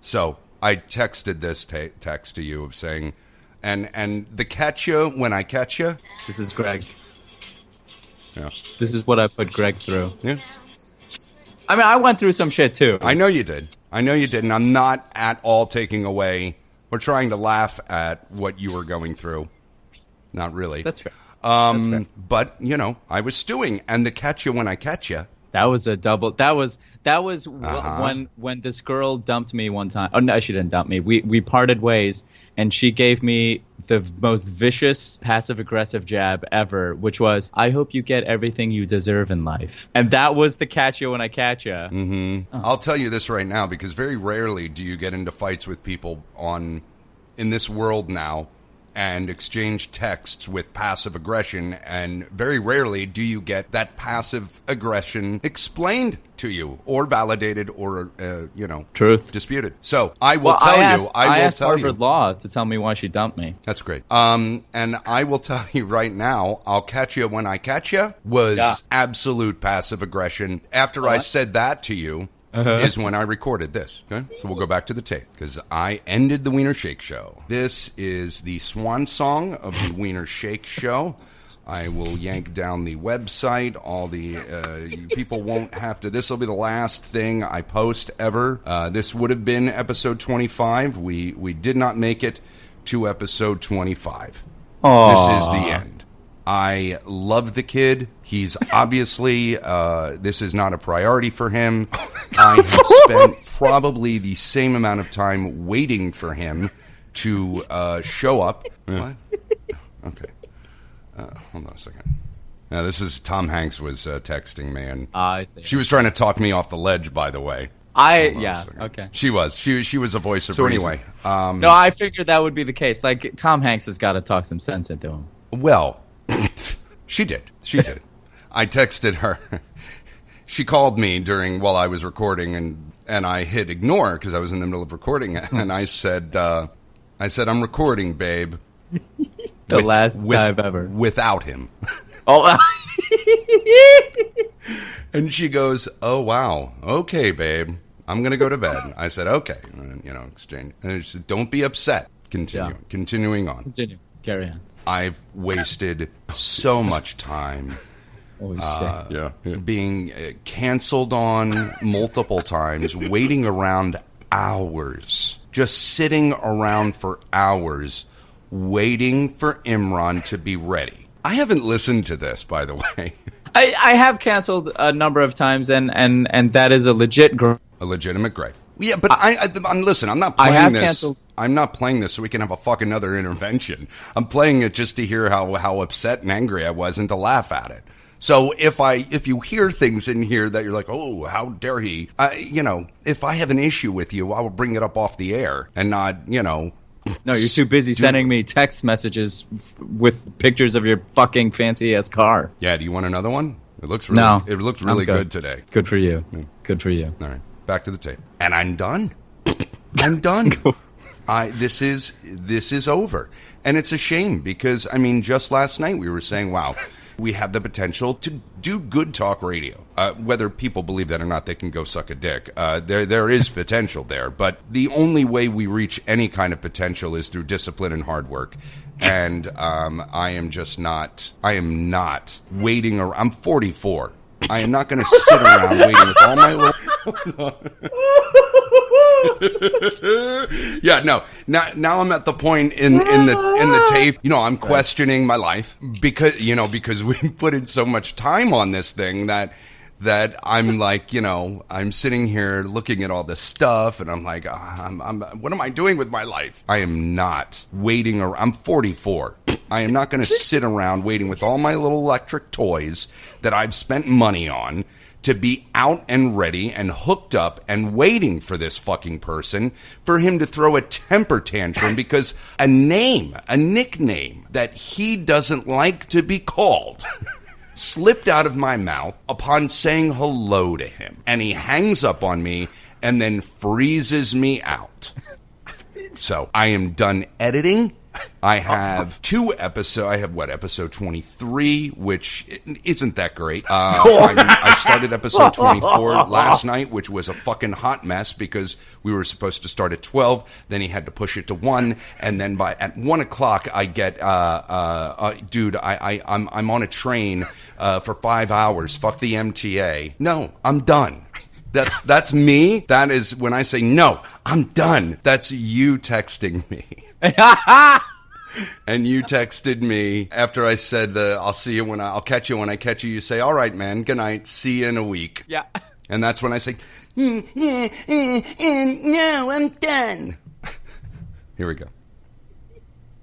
So I texted this text to you of saying, and the catch you when I catch you. This is Gregg. Yeah. This is what I put Gregg through. Yeah. I mean, I went through some shit too. I know you did, and I'm not at all taking away or trying to laugh at what you were going through. Not really. That's fair. That's fair. But, I was stewing, and the catch you when I catch you That was a double. That was when this girl dumped me one time. Oh no, she didn't dump me. We parted ways, and she gave me the most vicious passive aggressive jab ever, which was, "I hope you get everything you deserve in life." And that was the catch you when I catch you. Mm-hmm. I'll tell you this right now, because very rarely do you get into fights with people in this world now and exchange texts with passive aggression, and very rarely do you get that passive aggression explained to you or validated or truth disputed. So I will tell you. I asked Harvard Law to tell me why she dumped me. That's great. And I will tell you right now, "I'll catch you when I catch you" was absolute passive aggression. After I said that to you, is when I recorded this. Okay? So we'll go back to the tape, because I ended the Wiener Shake Show. This is the swan song of the Wiener Shake Show. I will yank down the website. All the people won't have to. This will be the last thing I post ever. This would have been episode 25. We did not make it to episode 25. Aww. This is the end. I love the kid. He's obviously, this is not a priority for him. I have spent probably the same amount of time waiting for him to show up. What? Okay. Hold on a second. Now, this is Tom Hanks was texting me, and I see. She was trying to talk me off the ledge, by the way. Okay. She was. She was a voice of reason. Anyway. No, I figured that would be the case. Like, Tom Hanks has got to talk some sense into him. Well, she did. I texted her. She called me while I was recording, and I hit ignore because I was in the middle of recording, and I said, "I'm recording, babe." Last time ever without him. Oh. And she goes, "Oh wow, okay, babe. I'm gonna go to bed." I said, "Okay," and, exchange. And she said, "Don't be upset." Continuing on. Continue. Carry on. I've wasted so much time being canceled on multiple times, waiting around hours, just sitting around for hours, waiting for Imran to be ready. I haven't listened to this, by the way. I have canceled a number of times, and that is a legitimate gripe. Yeah, but I'm listen. I'm not playing this. Canceled. I'm not playing this so we can have a fucking other intervention. I'm playing it just to hear how upset and angry I was and to laugh at it. So if you hear things in here that you're like, "Oh, how dare he?" If I have an issue with you, I will bring it up off the air and not, No, you're too busy sending me text messages with pictures of your fucking fancy ass car. Yeah, do you want another one? It looks really good today. Good for you. Yeah. Good for you. All right, back to the tape. And I'm done. I'm done. This is over. And it's a shame because, just last night we were saying, wow, we have the potential to do good talk radio. Whether people believe that or not, they can go suck a dick. There is potential there. But the only way we reach any kind of potential is through discipline and hard work. And I am not waiting around. I'm 44. I am not going to sit around waiting with all my little... Yeah, no. Now I'm at the point in the tape. I'm questioning my life because we put in so much time on this thing that I'm like, I'm sitting here looking at all this stuff, and I'm like, what am I doing with my life? I am not waiting around. I'm 44. I am not going to sit around waiting with all my little electric toys that I've spent money on to be out and ready and hooked up and waiting for this fucking person, for him to throw a temper tantrum because a nickname that he doesn't like to be called slipped out of my mouth upon saying hello to him. And he hangs up on me and then freezes me out. So I am done editing. I have 2 episodes. I have episode 23, which isn't that great. I started episode 24 last night, which was a fucking hot mess because we were supposed to start at 12. Then he had to push it to 1, and then at 1 o'clock, I get, dude, I'm on a train for 5 hours. Fuck the MTA. No, I'm done. That's me. That is when I say no, I'm done. That's you texting me. And you texted me after I said I'll catch you when I catch you. You say, all right, man, good night. See you in a week. Yeah. And that's when I say, no, I'm done. Here we go.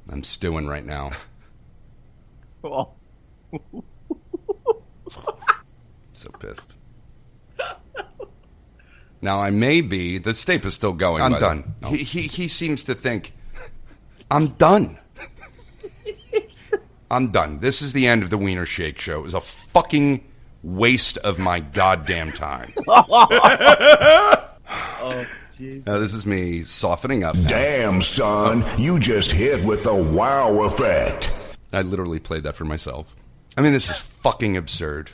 I'm stewing right now. Oh. So pissed. Now I may be. The tape is still going. I'm done. Oh. He seems to think I'm done. I'm done. This is the end of the Wiener Shake Show. It was a fucking waste of my goddamn time. Oh, jeez. Now this is me softening up. Damn, son, you just hit with the wow effect. I literally played that for myself. I mean, this is fucking absurd.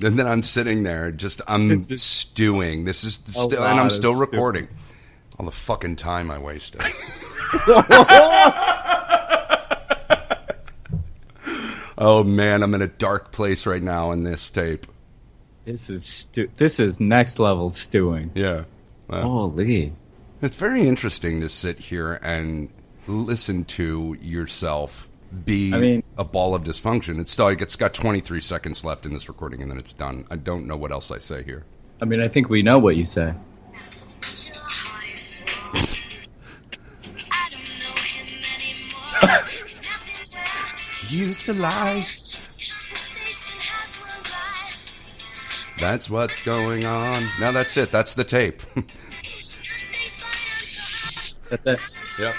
And then I'm sitting there, I'm stewing. This is still, and I'm still recording. All the fucking time I wasted. Oh man, I'm in a dark place right now in this tape. This is next level stewing. Yeah. Well, holy. It's very interesting to sit here and listen to yourself be a ball of dysfunction. It's got 23 seconds left in this recording, and then it's done. I don't know what else I say here. I mean, I think we know what you say. Used to lie. That's what's going on. Now that's it. That's the tape. That's it. Yep.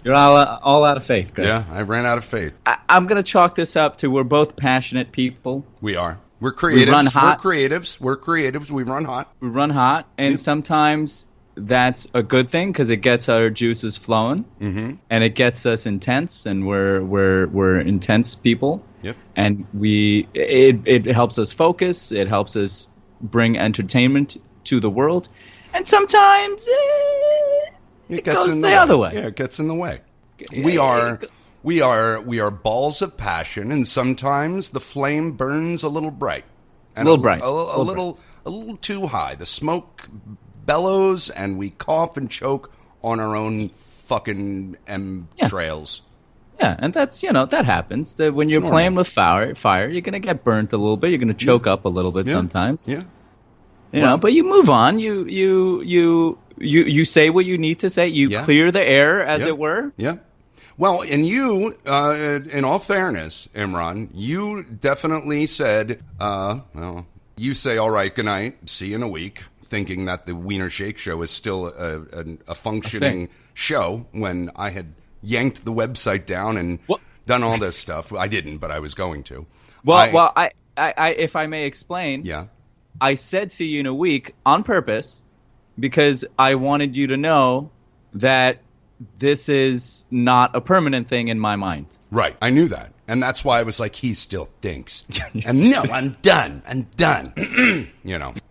You're all out of faith, Greg. Yeah, I ran out of faith. I'm going to chalk this up to we're both passionate people. We are. We're creatives. We run hot. We're creatives. We run hot. We run hot, and sometimes that's a good thing because it gets our juices flowing, and it gets us intense, and we're intense people. Yep. And it helps us focus. It helps us bring entertainment to the world, and sometimes it goes the other way. Yeah, it gets in the way. We are balls of passion, and sometimes the flame burns a little bright, and a little too high. The smoke bellows, and we cough and choke on our own fucking trails. Yeah, and that's that happens. That when you're playing with fire, you're gonna get burnt a little bit. You're gonna choke up a little bit sometimes. Yeah, you know, but you move on. You say what you need to say. You clear the air, as it were. Yeah. Well, and you, in all fairness, Imran, you definitely said, you say, all right, good night, see you in a week, thinking that the Wiener Shake Show is still a functioning show when I had yanked the website down and done all this stuff. I didn't, but I was going to. Well, I if I may explain, I said see you in a week on purpose because I wanted you to know that this is not a permanent thing in my mind. Right. I knew that. And that's why I was like, he still thinks. And no, I'm done. I'm done.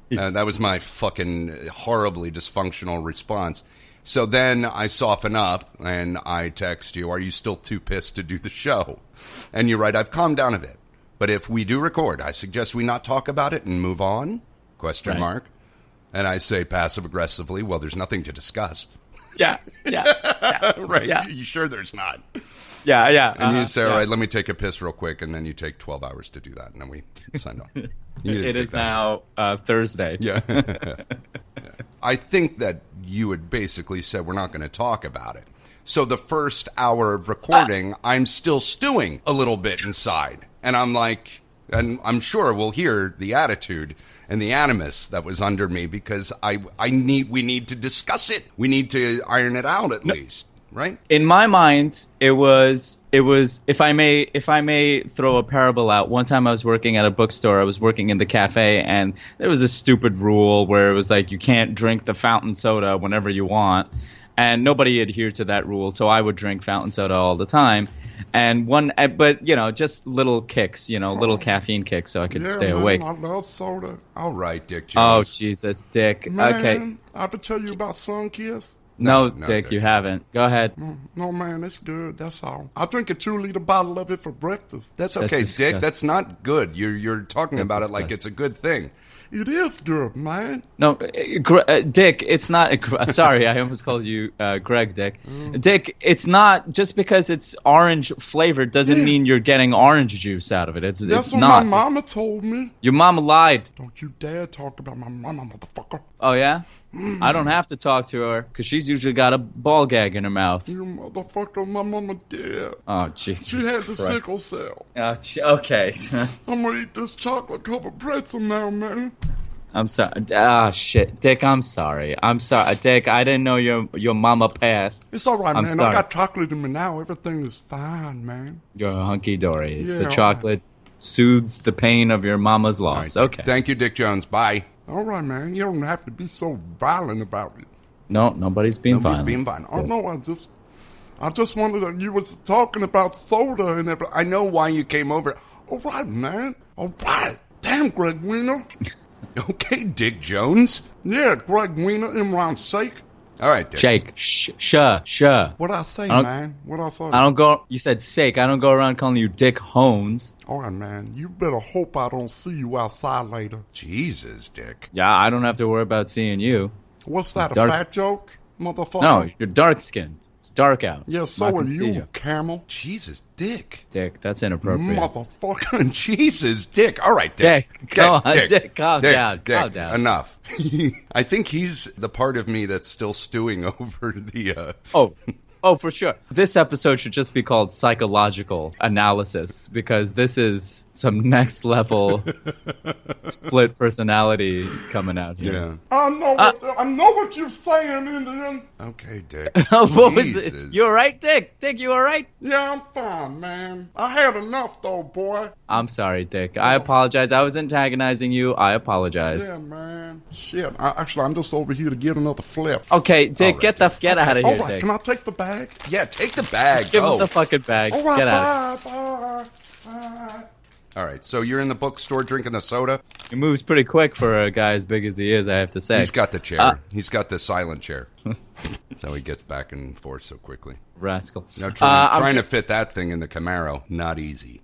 That was my fucking horribly dysfunctional response. So then I soften up and I text you, are you still too pissed to do the show? And you're right, I've calmed down a bit. But if we do record, I suggest we not talk about it and move on? Question mark. And I say passive aggressively, well, there's nothing to discuss. Yeah. Right. Yeah. You sure there's not? Yeah. And you say, all right, let me take a piss real quick, and then you take 12 hours to do that, and then we sign off. It is now Thursday. Yeah. I think that you had basically said we're not going to talk about it. So the first hour of recording, I'm still stewing a little bit inside. And I'm like, and I'm sure we'll hear the attitude and the animus that was under me because we need to discuss it. We need to iron it out at least, right? In my mind, it was if I may throw a parable out. One time I was working at a bookstore. I was working in the cafe, and there was a stupid rule where it was like you can't drink the fountain soda whenever you want. And nobody adhered to that rule, so I would drink fountain soda all the time. But just little kicks, little caffeine kicks, so I could stay awake. I love soda. All right, Dick Jones. Oh, Jesus, Dick. Man, Okay. I have to tell you about Sunkiss. No, Dick, you haven't. Go ahead. No, man, it's good. That's all. I drink a 2-liter bottle of it for breakfast. That's okay, Dick. That's not good. You're talking about it like it's a good thing. It is good, man. No, Dick, it's not. Sorry, I almost called you Greg, Dick. Dick, it's not just because it's orange flavored doesn't mean you're getting orange juice out of it. That's what not. My mama told me. Your mama lied. Don't you dare talk about my mama, motherfucker. Oh, yeah? I don't have to talk to her, because she's usually got a ball gag in her mouth. You motherfucker, my mama did. Oh, Jesus She had the Christ. sickle cell. Okay. I'm gonna eat this chocolate covered pretzel now, man. I'm sorry. Ah, shit. Dick, I'm sorry. Dick, I didn't know your mama passed. It's all right, I'm man. sorry. I got chocolate in me now. Everything is fine, man. You're hunky-dory. Yeah, the all chocolate soothes the pain of your mama's loss. All right, Okay. Thank you, Dick Jones. Bye. All right, man. You don't have to be so violent about it. No, nobody's being Nobody's violent. being violent. Oh, no, I just wanted to, you was talking about soda and everything. I know why you came over. All right, man. All right. Damn, Greg Wiener. Okay, Dick Jones. Yeah, Greg Wiener, Imran Sheikh. All right, Dick. Shake. Sure. What I say, I don't- man? What I say? I don't go. You said sake. I don't go around calling you Dick Hones. All right, man. You better hope I don't see you outside later. Jesus, Dick. Yeah, I don't have to worry about seeing you. What's that, Dark- a fat joke, motherfucker? No, you're dark skinned. It's dark out. Yeah, I so can are see you, camel. Jesus, Dick. Dick. That's inappropriate. Motherfucker. Jesus, Dick. All right, Dick. Dick, come on, Dick, calm down, Dick, calm down. Enough. I think he's the part of me that's still stewing over the... Oh, for sure. This episode should just be called Psychological Analysis, because this is some next level split personality coming out here. Yeah. I know what you're saying, Indian. Okay, Dick. What was it? Jesus. You all right, Dick? Dick, you all right? Yeah, I'm fine, man. I had enough, though, boy. I'm sorry, Dick. I apologize. I was antagonizing you. I apologize. Yeah, man. Shit. I'm just over here to get another flip. Okay, Dick, right, get out of All here, right, Dick. can I take the bag? Yeah, take the bag. Give Go. him the fucking bag. All right, Get out. bye. All right, so you're in the bookstore drinking the soda? He moves pretty quick for a guy as big as he is, I have to say. He's got the chair. He's got the silent chair. That's how he gets back and forth so quickly. Rascal. Now, trying to fit that thing in the Camaro, not easy.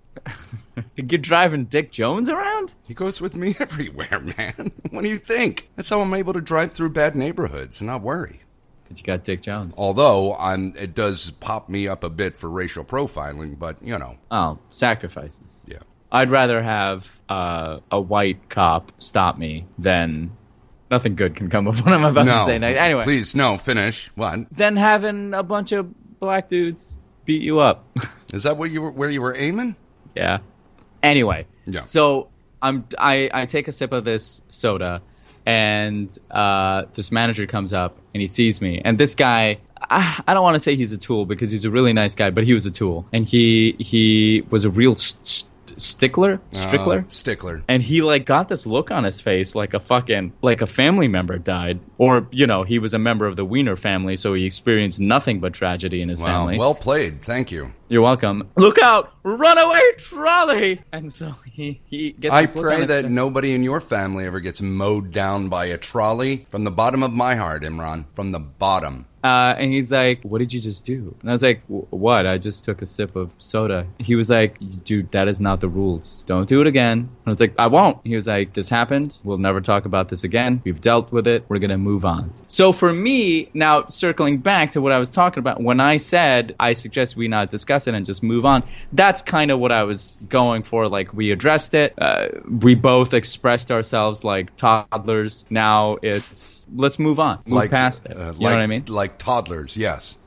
You're driving Dick Jones around? He goes with me everywhere, man. What do you think? That's how I'm able to drive through bad neighborhoods and not worry. Because you got Dick Jones. Although it does pop me up a bit for racial profiling, but, you know. Oh, sacrifices. Yeah. I'd rather have a white cop stop me than nothing good can come of what I'm about to say. Anyway, please, no, finish. What? Then having a bunch of black dudes beat you up. Is that where you were aiming? Yeah. Anyway. Yeah. So I take a sip of this soda, and this manager comes up and he sees me, and this guy, I don't want to say he's a tool because he's a really nice guy, but he was a tool, and he was a real stickler, and he like got this look on his face like a family member died, or he was a member of the Wiener family, so he experienced nothing but tragedy in his family. Well played, thank you. You're welcome. Look out! Runaway trolley! And so he gets. I this look on pray his that face. nobody in your family ever gets mowed down by a trolley. From the bottom of my heart, Imran. From the bottom. And he's like, "What did you just do?" And I was like, "What? I just took a sip of soda." He was like, "Dude, that is not the rules. Don't do it again." And I was like, "I won't." He was like, "This happened. We'll never talk about this again. We've dealt with it. We're gonna move on." So for me, now circling back to what I was talking about, when I said I suggest we not discuss it and just move on, that's kind of what I was going for. Like, we addressed it. We both expressed ourselves like toddlers. Now it's let's move on, move past it. You know what I mean? Like toddlers, yes.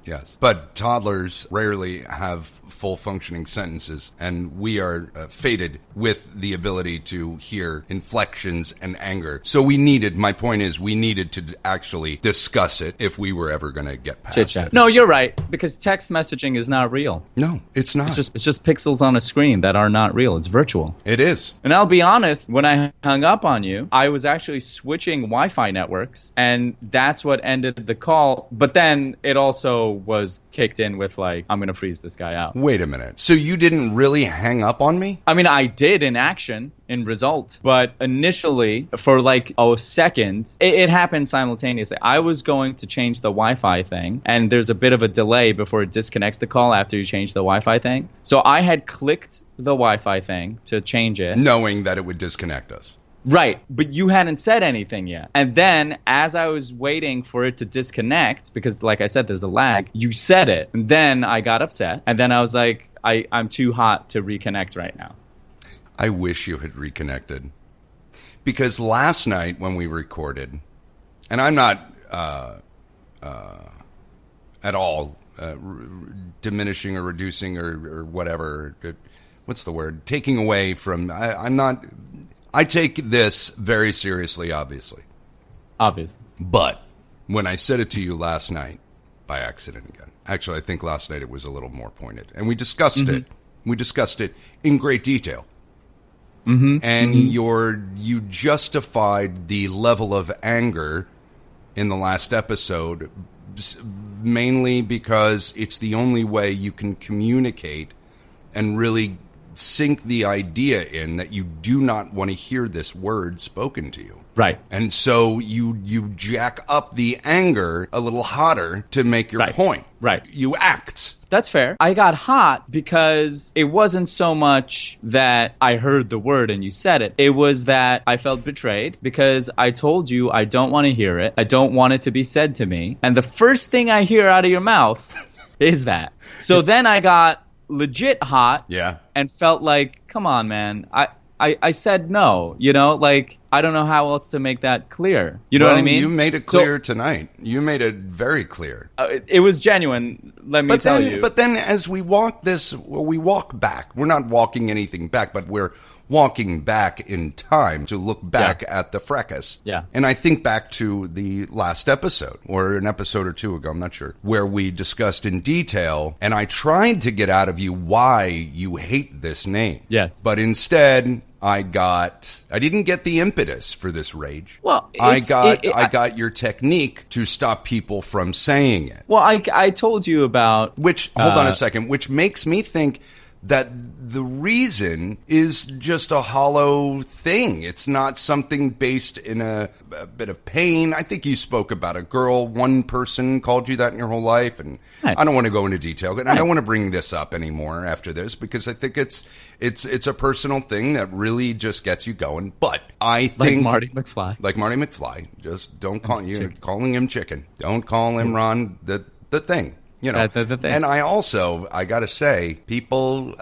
But toddlers rarely have full functioning sentences, and we are fated with the ability to hear inflections and anger. So we needed to actually discuss it if we were ever going to get past it. No, you're right, because text messaging is not real. No, it's not. It's just pixels on a screen that are not real. It's virtual. It is. And I'll be honest, when I hung up on you, I was actually switching Wi-Fi networks, and that's what ended the call. But then it also was kicked in with like, I'm going to freeze this guy out. Wait a minute. So you didn't really hang up on me? I mean, I did in action, in result. But initially, for like a second, it happened simultaneously. I was going to change the Wi-Fi thing, and there's a bit of a delay before it disconnects the call after you change the Wi-Fi thing. So I had clicked the Wi-Fi thing to change it. Knowing that it would disconnect us. Right, but you hadn't said anything yet. And then, as I was waiting for it to disconnect, because like I said, there's a lag, you said it. And then I got upset. And then I was like, I'm too hot to reconnect right now. I wish you had reconnected. Because last night when we recorded, and I'm not at all diminishing or reducing or whatever, what's the word? Taking away from, I'm not... I take this very seriously, obviously. Obviously. But when I said it to you last night, by accident again. Actually, I think last night it was a little more pointed. And we discussed it. We discussed it in great detail. And you justified the level of anger in the last episode mainly because it's the only way you can communicate and really sink the idea in that you do not want to hear this word spoken to you. Right. And so you jack up the anger a little hotter to make your point. Right. You act. That's fair. I got hot because it wasn't so much that I heard the word and you said it. It was that I felt betrayed because I told you I don't want to hear it. I don't want it to be said to me. And the first thing I hear out of your mouth is that. So then I got legit hot. Yeah. And felt like, come on, man. I said no, you know, like, I don't know how else to make that clear. You know what I mean? You made it clear tonight. You made it very clear. It was genuine, let me tell you. But then as we walk we walk back. We're not walking anything back, but we're walking back in time to look back at the fracas. Yeah. And I think back to the last episode, or an episode or two ago, I'm not sure, where we discussed in detail, and I tried to get out of you why you hate this name. Yes. But instead, I didn't get the impetus for this rage. Well, I got your technique to stop people from saying it. Well, I told you about... Hold on a second, which makes me think that the reason is just a hollow thing. It's not something based in a bit of pain. I think you spoke about a girl. One person called you that in your whole life, and I don't want to go into detail. And I don't want to bring this up anymore after this because I think it's a personal thing that really just gets you going. But I think Like Marty McFly. Just don't call calling him chicken. Don't call him Ron the thing. You know, that's the thing. And I got to say, people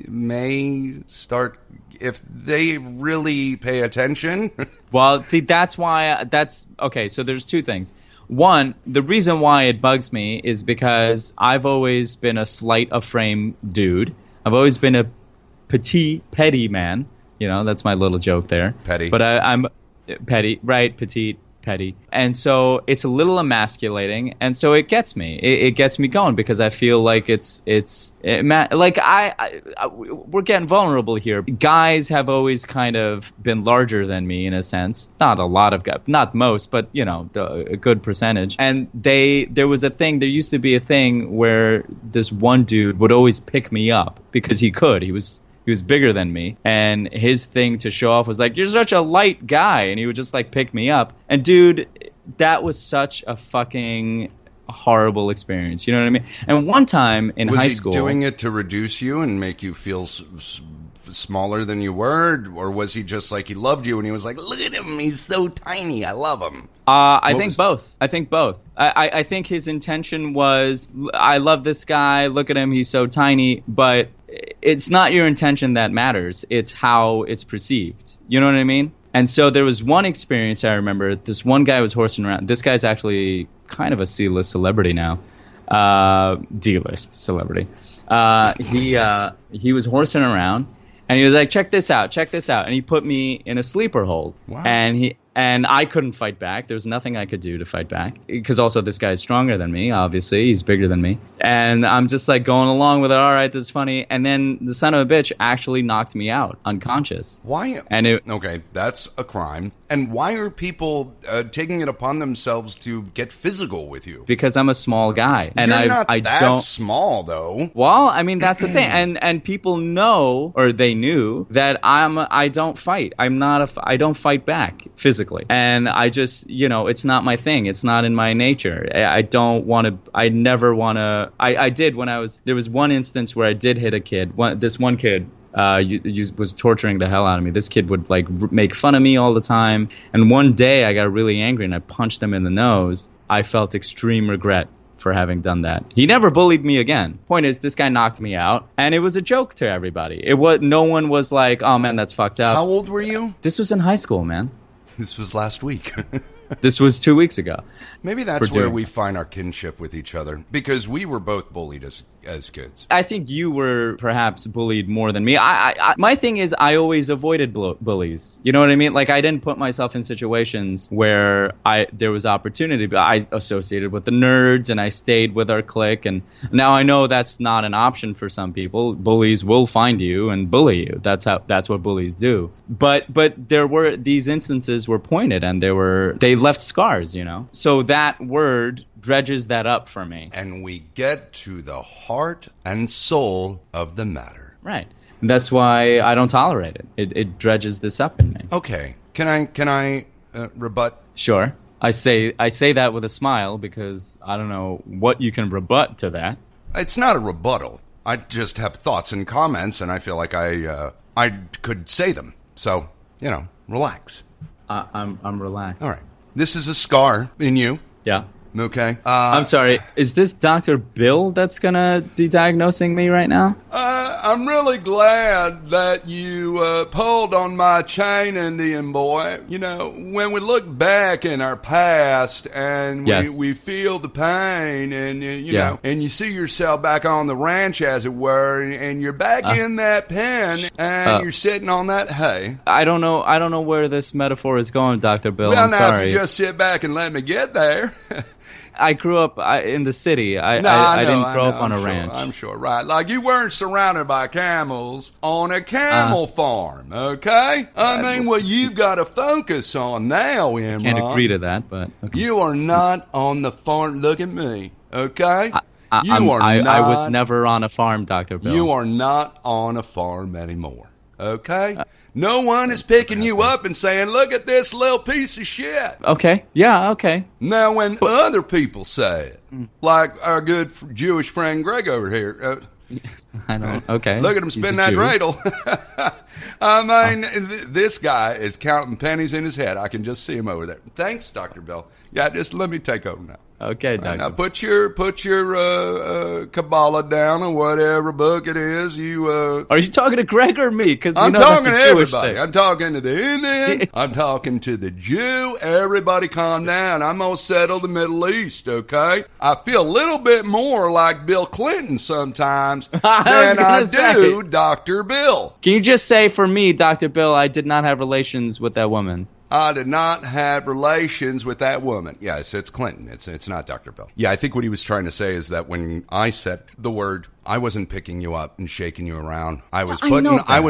may start, if they really pay attention. Well, see, that's why, okay, so there's two things. One, the reason why it bugs me is because I've always been a slight of frame dude. I've always been a petty man. You know, that's my little joke there. Petty. But I'm petty, right, petite. Petty. And so it's a little emasculating, and so it gets me. It gets me going because I feel like we're getting vulnerable here. Guys have always kind of been larger than me in a sense. Not a lot of guys, not most, but you know, a good percentage. And there used to be a thing where this one dude would always pick me up because he could. He was bigger than me, and his thing to show off was like, you're such a light guy, and he would just like pick me up. And dude, that was such a fucking horrible experience. You know what I mean? And one time in high school... Was he doing it to reduce you and make you feel smaller than you were? Or was he just like, he loved you and he was like, look at him, he's so tiny, I love him? I think both. I think his intention was, I love this guy, look at him, he's so tiny, but it's not your intention that matters. It's how it's perceived. You know what I mean? And so there was one experience I remember. This one guy was horsing around. This guy's actually kind of a C-list celebrity now. D-list celebrity. He was horsing around, and he was like, check this out. And he put me in a sleeper hold. Wow. And I couldn't fight back. There was nothing I could do to fight back. Because also this guy's stronger than me, obviously. He's bigger than me. And I'm just like going along with it. All right, this is funny. And then the son of a bitch actually knocked me out, unconscious. Why? Okay, that's a crime. And why are people taking it upon themselves to get physical with you? Because I'm a small guy. And You're not that small, though. Well, I mean, that's the thing. And people know, or they knew, that I don't fight. I don't fight back physically. And I just, you know, it's not my thing. It's not in my nature. I don't want to, I never want to, I did when there was one instance where I did hit a kid. This one kid was torturing the hell out of me. This kid would like make fun of me all the time. And one day I got really angry and I punched him in the nose. I felt extreme regret for having done that. He never bullied me again. Point is, this guy knocked me out, and it was a joke to everybody. No one was like, "Oh man, that's fucked up." How old were you? This was in high school, man. This was last week. This was 2 weeks ago. Maybe that's where we find our kinship with each other, because we were both bullied as kids. I think you were perhaps bullied more than me. My thing is, I always avoided bullies. You know what I mean? Like, I didn't put myself in situations where there was opportunity, but I associated with the nerds and I stayed with our clique. And now I know that's not an option for some people. Bullies will find you and bully you. That's what bullies do. But these instances were pointed, and they left scars, you know? So that word dredges that up for me. And we get to the heart and soul of the matter. Right. That's why I don't tolerate it. It dredges this up in me. Okay. Can I rebut? Sure. I say that with a smile because I don't know what you can rebut to that. It's not a rebuttal. I just have thoughts and comments, and I feel like I could say them. So, relax. I'm relaxed. All right. This is a scar in you. Yeah. Okay. I'm sorry. Is this Dr. Bill that's going to be diagnosing me right now? I'm really glad that you pulled on my chain, Indian boy. When we look back in our past and we feel the pain and, and you see yourself back on the ranch, as it were, and you're back in that pen and you're sitting on that hay. I don't know where this metaphor is going, Dr. Bill. Well, I'm sorry. If you just sit back and let me get there. I grew up in the city. I didn't grow up on a ranch. I'm sure, right. Like you weren't surrounded by camels on a camel farm, okay? I mean, what you've got to focus on now, Imran. Can't agree to that, but... Okay. You are not on the farm. Look at me, okay? I was never on a farm, Dr. Bill. You are not on a farm anymore, okay? No one is picking you up and saying, look at this little piece of shit. Okay. Yeah, okay. Now, when other people say it, like our good Jewish friend Gregg over here. I don't. Okay. Look at him spin that dreidel. I mean, this guy is counting pennies in his head. I can just see him over there. Thanks, Dr. Bill. Yeah, just let me take over now. Okay, Doctor. Now put your Kabbalah down or whatever book it is. Are you talking to Gregg or me? Because I'm talking to everybody. Thing. I'm talking to the Indian. I'm talking to the Jew. Everybody, calm down. I'm gonna settle the Middle East. Okay. I feel a little bit more like Bill Clinton sometimes than I do Dr. Bill. Can you just say for me, Dr. Bill, I did not have relations with that woman? I did not have relations with that woman. Yes, it's Clinton. It's not Dr. Bill. Yeah, I think what he was trying to say is that when I said the word, I wasn't picking you up and shaking you around. I was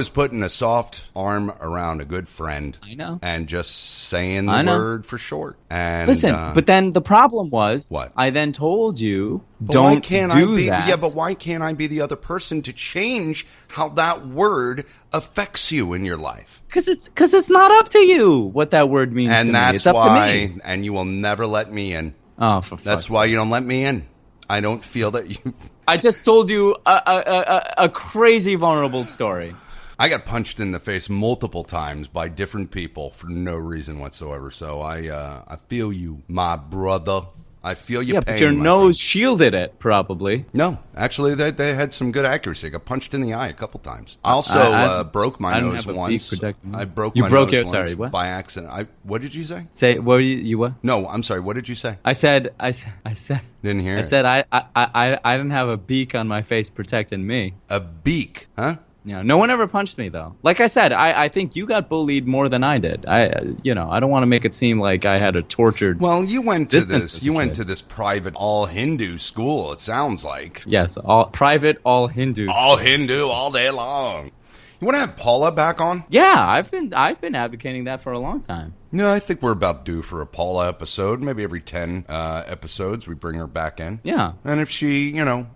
putting a soft arm around a good friend. I know. And just saying the word for short. And listen, but then the problem was what? I then told you don't do that. Yeah, but why can't I be the other person to change how that word affects you in your life? Because it's not up to you what that word means to me. And that's it's up why, to me. and you will never let me in. Oh, for fuck's That's why you don't let me in. I don't feel that you... I just told you a crazy vulnerable story. I got punched in the face multiple times by different people for no reason whatsoever. So I feel you, my brother. I feel your pain. Yeah, but your nose shielded it, probably. No, actually, they had some good accuracy. I got punched in the eye a couple times. I also broke my nose once. I broke my nose once what? by accident. What did you say? Say what? You what? No, I'm sorry. What did you say? I said. Didn't hear. I said I didn't have a beak on my face protecting me. A beak, huh? Yeah, no one ever punched me though. Like I said, I think you got bullied more than I did. I don't want to make it seem like I had a tortured. Well, you went to this. You went to this private all Hindu school. It sounds like. Yes, all private, all Hindu. All Hindu all day long. You want to have Paula back on? Yeah, I've been advocating that for a long time. No, I think we're about due for a Paula episode. Maybe every 10 episodes we bring her back in. Yeah. And if she,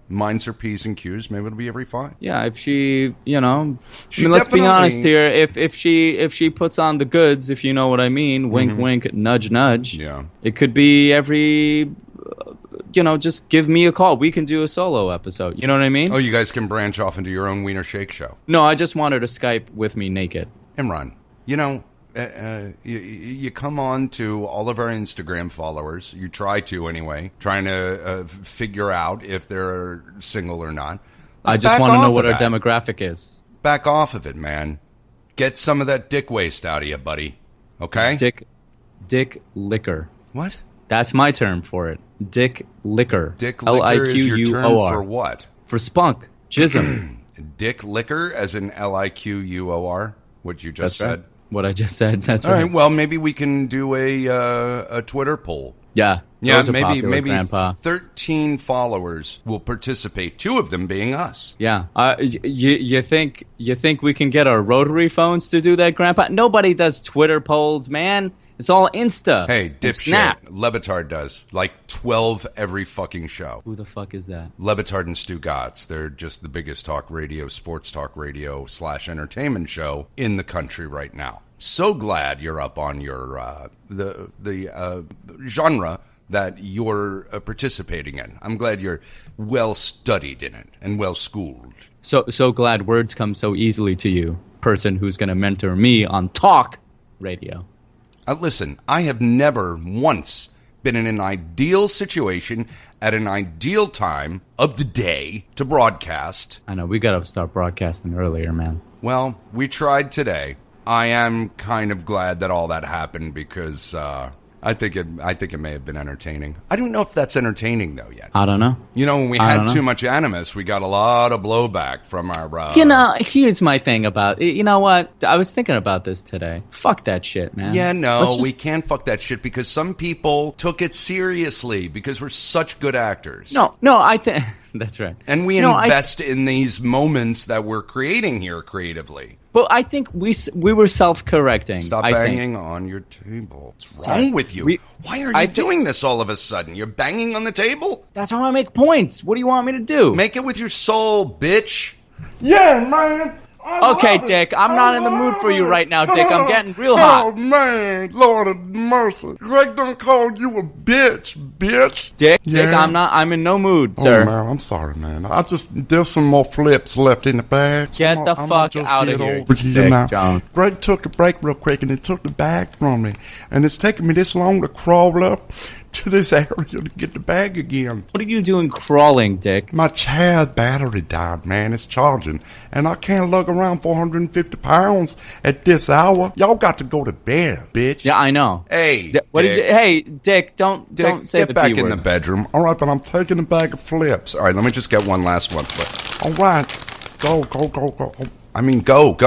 minds her P's and Q's, maybe it'll be every 5. Yeah, if she, let's be honest here. If she puts on the goods, if you know what I mean, wink, wink, nudge, nudge. Yeah. It could be every just give me a call. We can do a solo episode. You know what I mean? Oh, you guys can branch off into your own Wiener Shake show. No, I just wanted to Skype with me naked. Imran, you come on to all of our Instagram followers. You try to anyway, trying to figure out if they're single or not. I just want to know what our demographic is. Back off of it, man. Get some of that dick waste out of you, buddy. Okay? Dick liquor. What? That's my term for it. Dick liquor. Dick liquor is your term for what? For spunk. Jism. Dick liquor as in Liquor, what you just said? Right. What I just said, that's All right. right, well, maybe we can do a Twitter poll. Yeah. Maybe Grandpa. 13 followers will participate, 2 of them being us. Yeah. You think we can get our rotary phones to do that, Grandpa? Nobody does Twitter polls, man. It's all Insta. Hey, dipshit. Levitard does. Like 12 every fucking show. Who the fuck is that? Levitard and Stu Gotts. They're just the biggest sports talk radio / entertainment show in the country right now. So glad you're up on your the genre that you're participating in. I'm glad you're well studied in it and well schooled. So glad words come so easily to you, person who's going to mentor me on talk radio. Listen, I have never once been in an ideal situation at an ideal time of the day to broadcast. I know, we got to start broadcasting earlier, man. Well, we tried today. I am kind of glad that all that happened because I think it may have been entertaining. I don't know if that's entertaining, though, yet. I don't know. When we had too much animus, we got a lot of blowback from our... Here's my thing about it. You know what? I was thinking about this today. Fuck that shit, man. Yeah, no, we can't fuck that shit because some people took it seriously because we're such good actors. No, I think... That's right. And we invest in these moments that we're creating here creatively. But I think we were self-correcting. Stop banging on your table. What's wrong with you? Why are you doing this all of a sudden? You're banging on the table? That's how I make points. What do you want me to do? Make it with your soul, bitch. Yeah, man. Okay, Dick, I'm not in the mood for you right now, Dick. I'm getting real hot. Oh, man, Lord of mercy. Greg done called you a bitch. Dick, I'm in no mood, sir. Oh, man, I'm sorry, man. There's some more flips left in the bag. Get the fuck out of here, Dick Jones. Greg took a break real quick, and he took the bag from me. And it's taking me this long to crawl up to this area to get the bag again. What are you doing crawling, Dick? My chair battery died, man. It's charging. And I can't lug around 450 pounds at this hour. Y'all got to go to bed, bitch. Yeah, I know. Hey, Dick, don't say the Get back P in word. the bedroom. All right, but I'm taking a bag of flips. All right, let me just get one last one. All right. Go. I mean, go.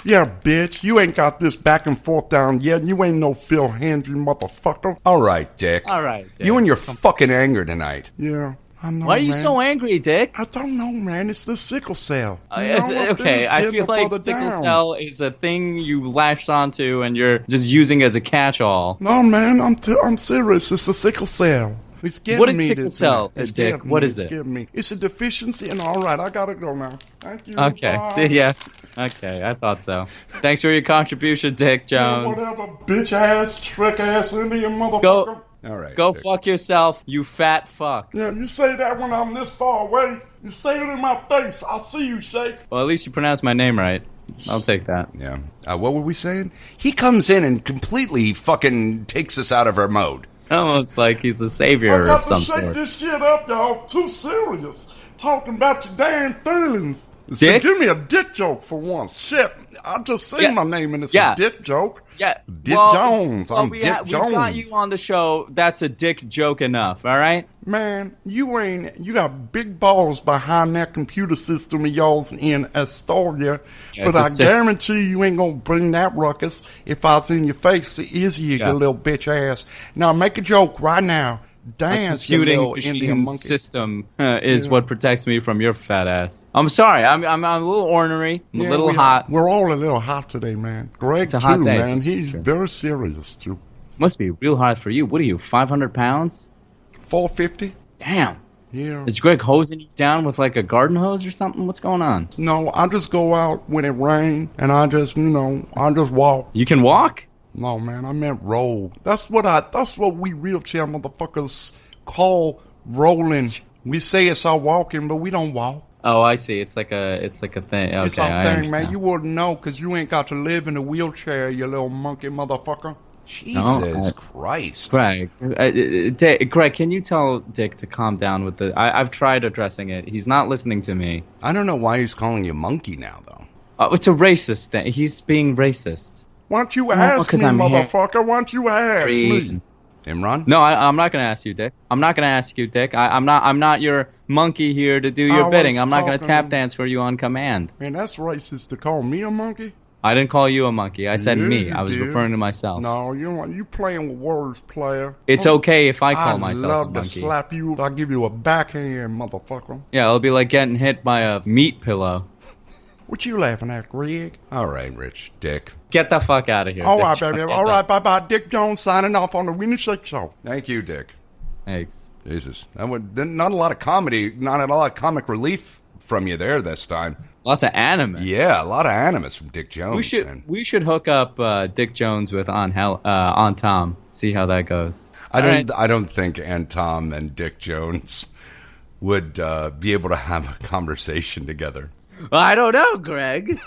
Yeah, bitch. You ain't got this back and forth down yet. You ain't no Phil Hendry, motherfucker. All right, Dick. You and your fucking anger tonight. Yeah, I know, Why are you man. so angry, Dick? I don't know, man. It's the sickle cell. Okay, I feel like sickle cell is a thing you latched onto and you're just using as a catch-all. No, man. I'm serious. It's the sickle cell. What is sickle cell, Dick? What is it? It's a deficiency, and all right, I gotta go now. Thank you. Okay, Bye. see ya. Okay, I thought so. Thanks for your contribution, Dick Jones. Whatever, bitch-ass, trick-ass Indian motherfucker. All right. Go fuck yourself, you fat fuck. Yeah, you say that when I'm this far away. You say it in my face. I'll see you, Shake. Well, at least you pronounced my name right. I'll take that. Yeah. What were we saying? He comes in and completely fucking takes us out of our mode. Almost like he's a savior of some sort. I got to shake this shit up, y'all. Too serious. Talking about your damn feelings. Dick? So give me a dick joke for once. Shit. I just say my name and it's a dick joke. Yeah. Dick Jones. I'm Dick Jones. We got you on the show. That's a dick joke enough, all right? Man, you got big balls behind that computer system of yours in Astoria, but I guarantee you ain't gonna bring that ruckus if I was in your face. Is you little bitch ass. Now make a joke right now. Dance, the computing machine system is what protects me from your fat ass. I'm sorry. I'm a little ornery. I'm a little hot. We're all a little hot today, man. Greg, too, man. He's very serious, too. Must be real hard for you. What are you, 500 pounds? 450. Damn. Yeah. Is Greg hosing you down with like a garden hose or something? What's going on? No, I just go out when it rains and I just walk. You can walk? No, man, I meant roll. That's what we wheelchair motherfuckers call rolling. We say it's our walking, but we don't walk. Oh, I see. It's like a thing. Okay, It's our thing, understand. man. You wouldn't know because you ain't got to live in a wheelchair, you little monkey motherfucker. Jesus Christ. Greg, Greg, can you tell Dick to calm down with the... I've tried addressing it. He's not listening to me. I don't know why he's calling you monkey now, though. It's a racist thing. He's being racist. Why don't you ask me, motherfucker? Why don't you ask me? Imran? No, I'm not going to ask you, Dick. I'm not going to ask you, Dick. I'm not your monkey here to do your bidding. I'm not going to tap dance for you on command. Man, that's racist to call me a monkey. I didn't call you a monkey. I said Yeah, me. you I was did. referring to myself. No, you playing with words, player. It's okay if I call myself a I'd love monkey. to slap you. I'll give you a backhand, motherfucker. Yeah, it'll be like getting hit by a meat pillow. What you laughing at, Gregg? All right, Rich. Dick. Get the fuck out of here. All Dick right, Jones. baby. All right, bye-bye. Dick Jones signing off on the Wiener Shake Show. Thank you, Dick. Thanks. Jesus. Not a lot of comedy, not a lot of comic relief from you there this time. Lots of anime. Yeah, a lot of animus from Dick Jones. We should hook up Dick Jones with on Tom. See how that goes. I don't think Aunt Tom and Dick Jones would be able to have a conversation together. Well, I don't know, Greg.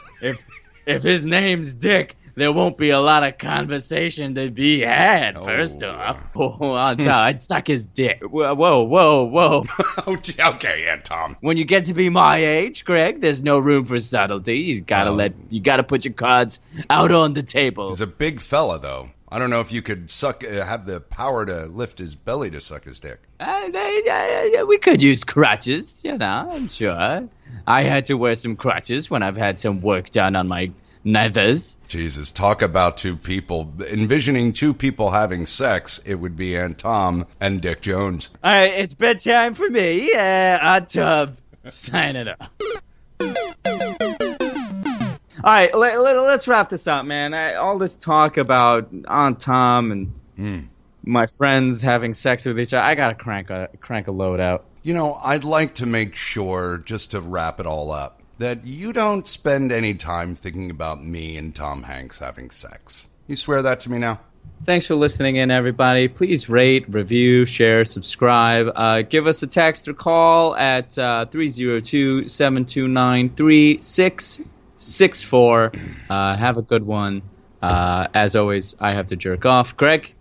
If his name's Dick, there won't be a lot of conversation to be had. First off, on Tom, I'd suck his dick. Whoa. Okay, Aunt Tom. When you get to be my age, Greg, there's no room for subtlety. You gotta put your cards out on the table. He's a big fella, though. I don't know if you could have the power to lift his belly to suck his dick. We could use crutches, I'm sure. I had to wear some crutches when I've had some work done on my nethers. Jesus, talk about two people. Envisioning two people having sex, it would be Aunt Tom and Dick Jones. All right, it's bedtime for me. Aunt Tom, sign it up. All right, let's wrap this up, man. All this talk about Aunt Tom and my friends having sex with each other, I gotta crank a load out. You know, I'd like to make sure, just to wrap it all up, that you don't spend any time thinking about me and Tom Hanks having sex. You swear that to me now? Thanks for listening in, everybody. Please rate, review, share, subscribe. Give us a text or call at 302-729-3664. Have a good one. As always, I have to jerk off. Greg?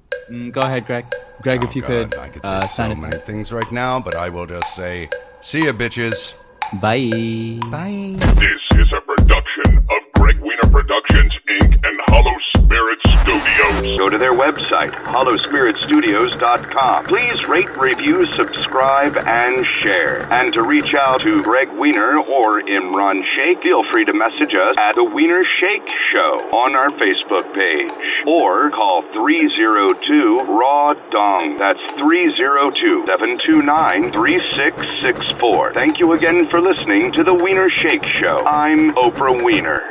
Go ahead, Greg. Greg, if you could I could say sign so us many things right now, but I will just say, see ya, bitches. Bye. Bye. This is a production of Gregg Wiener Productions, Inc. and Hollow Spirit Studios. Go to their website, hollowspiritstudios.com. Please rate, review, subscribe, and share. And to reach out to Gregg Wiener or Imran Sheikh, feel free to message us at The Wiener Shake Show on our Facebook page. Or call 302-RAW-DONG. That's 302-729-3664. Thank you again for listening to The Wiener Shake Show. I'm Oprah Wiener.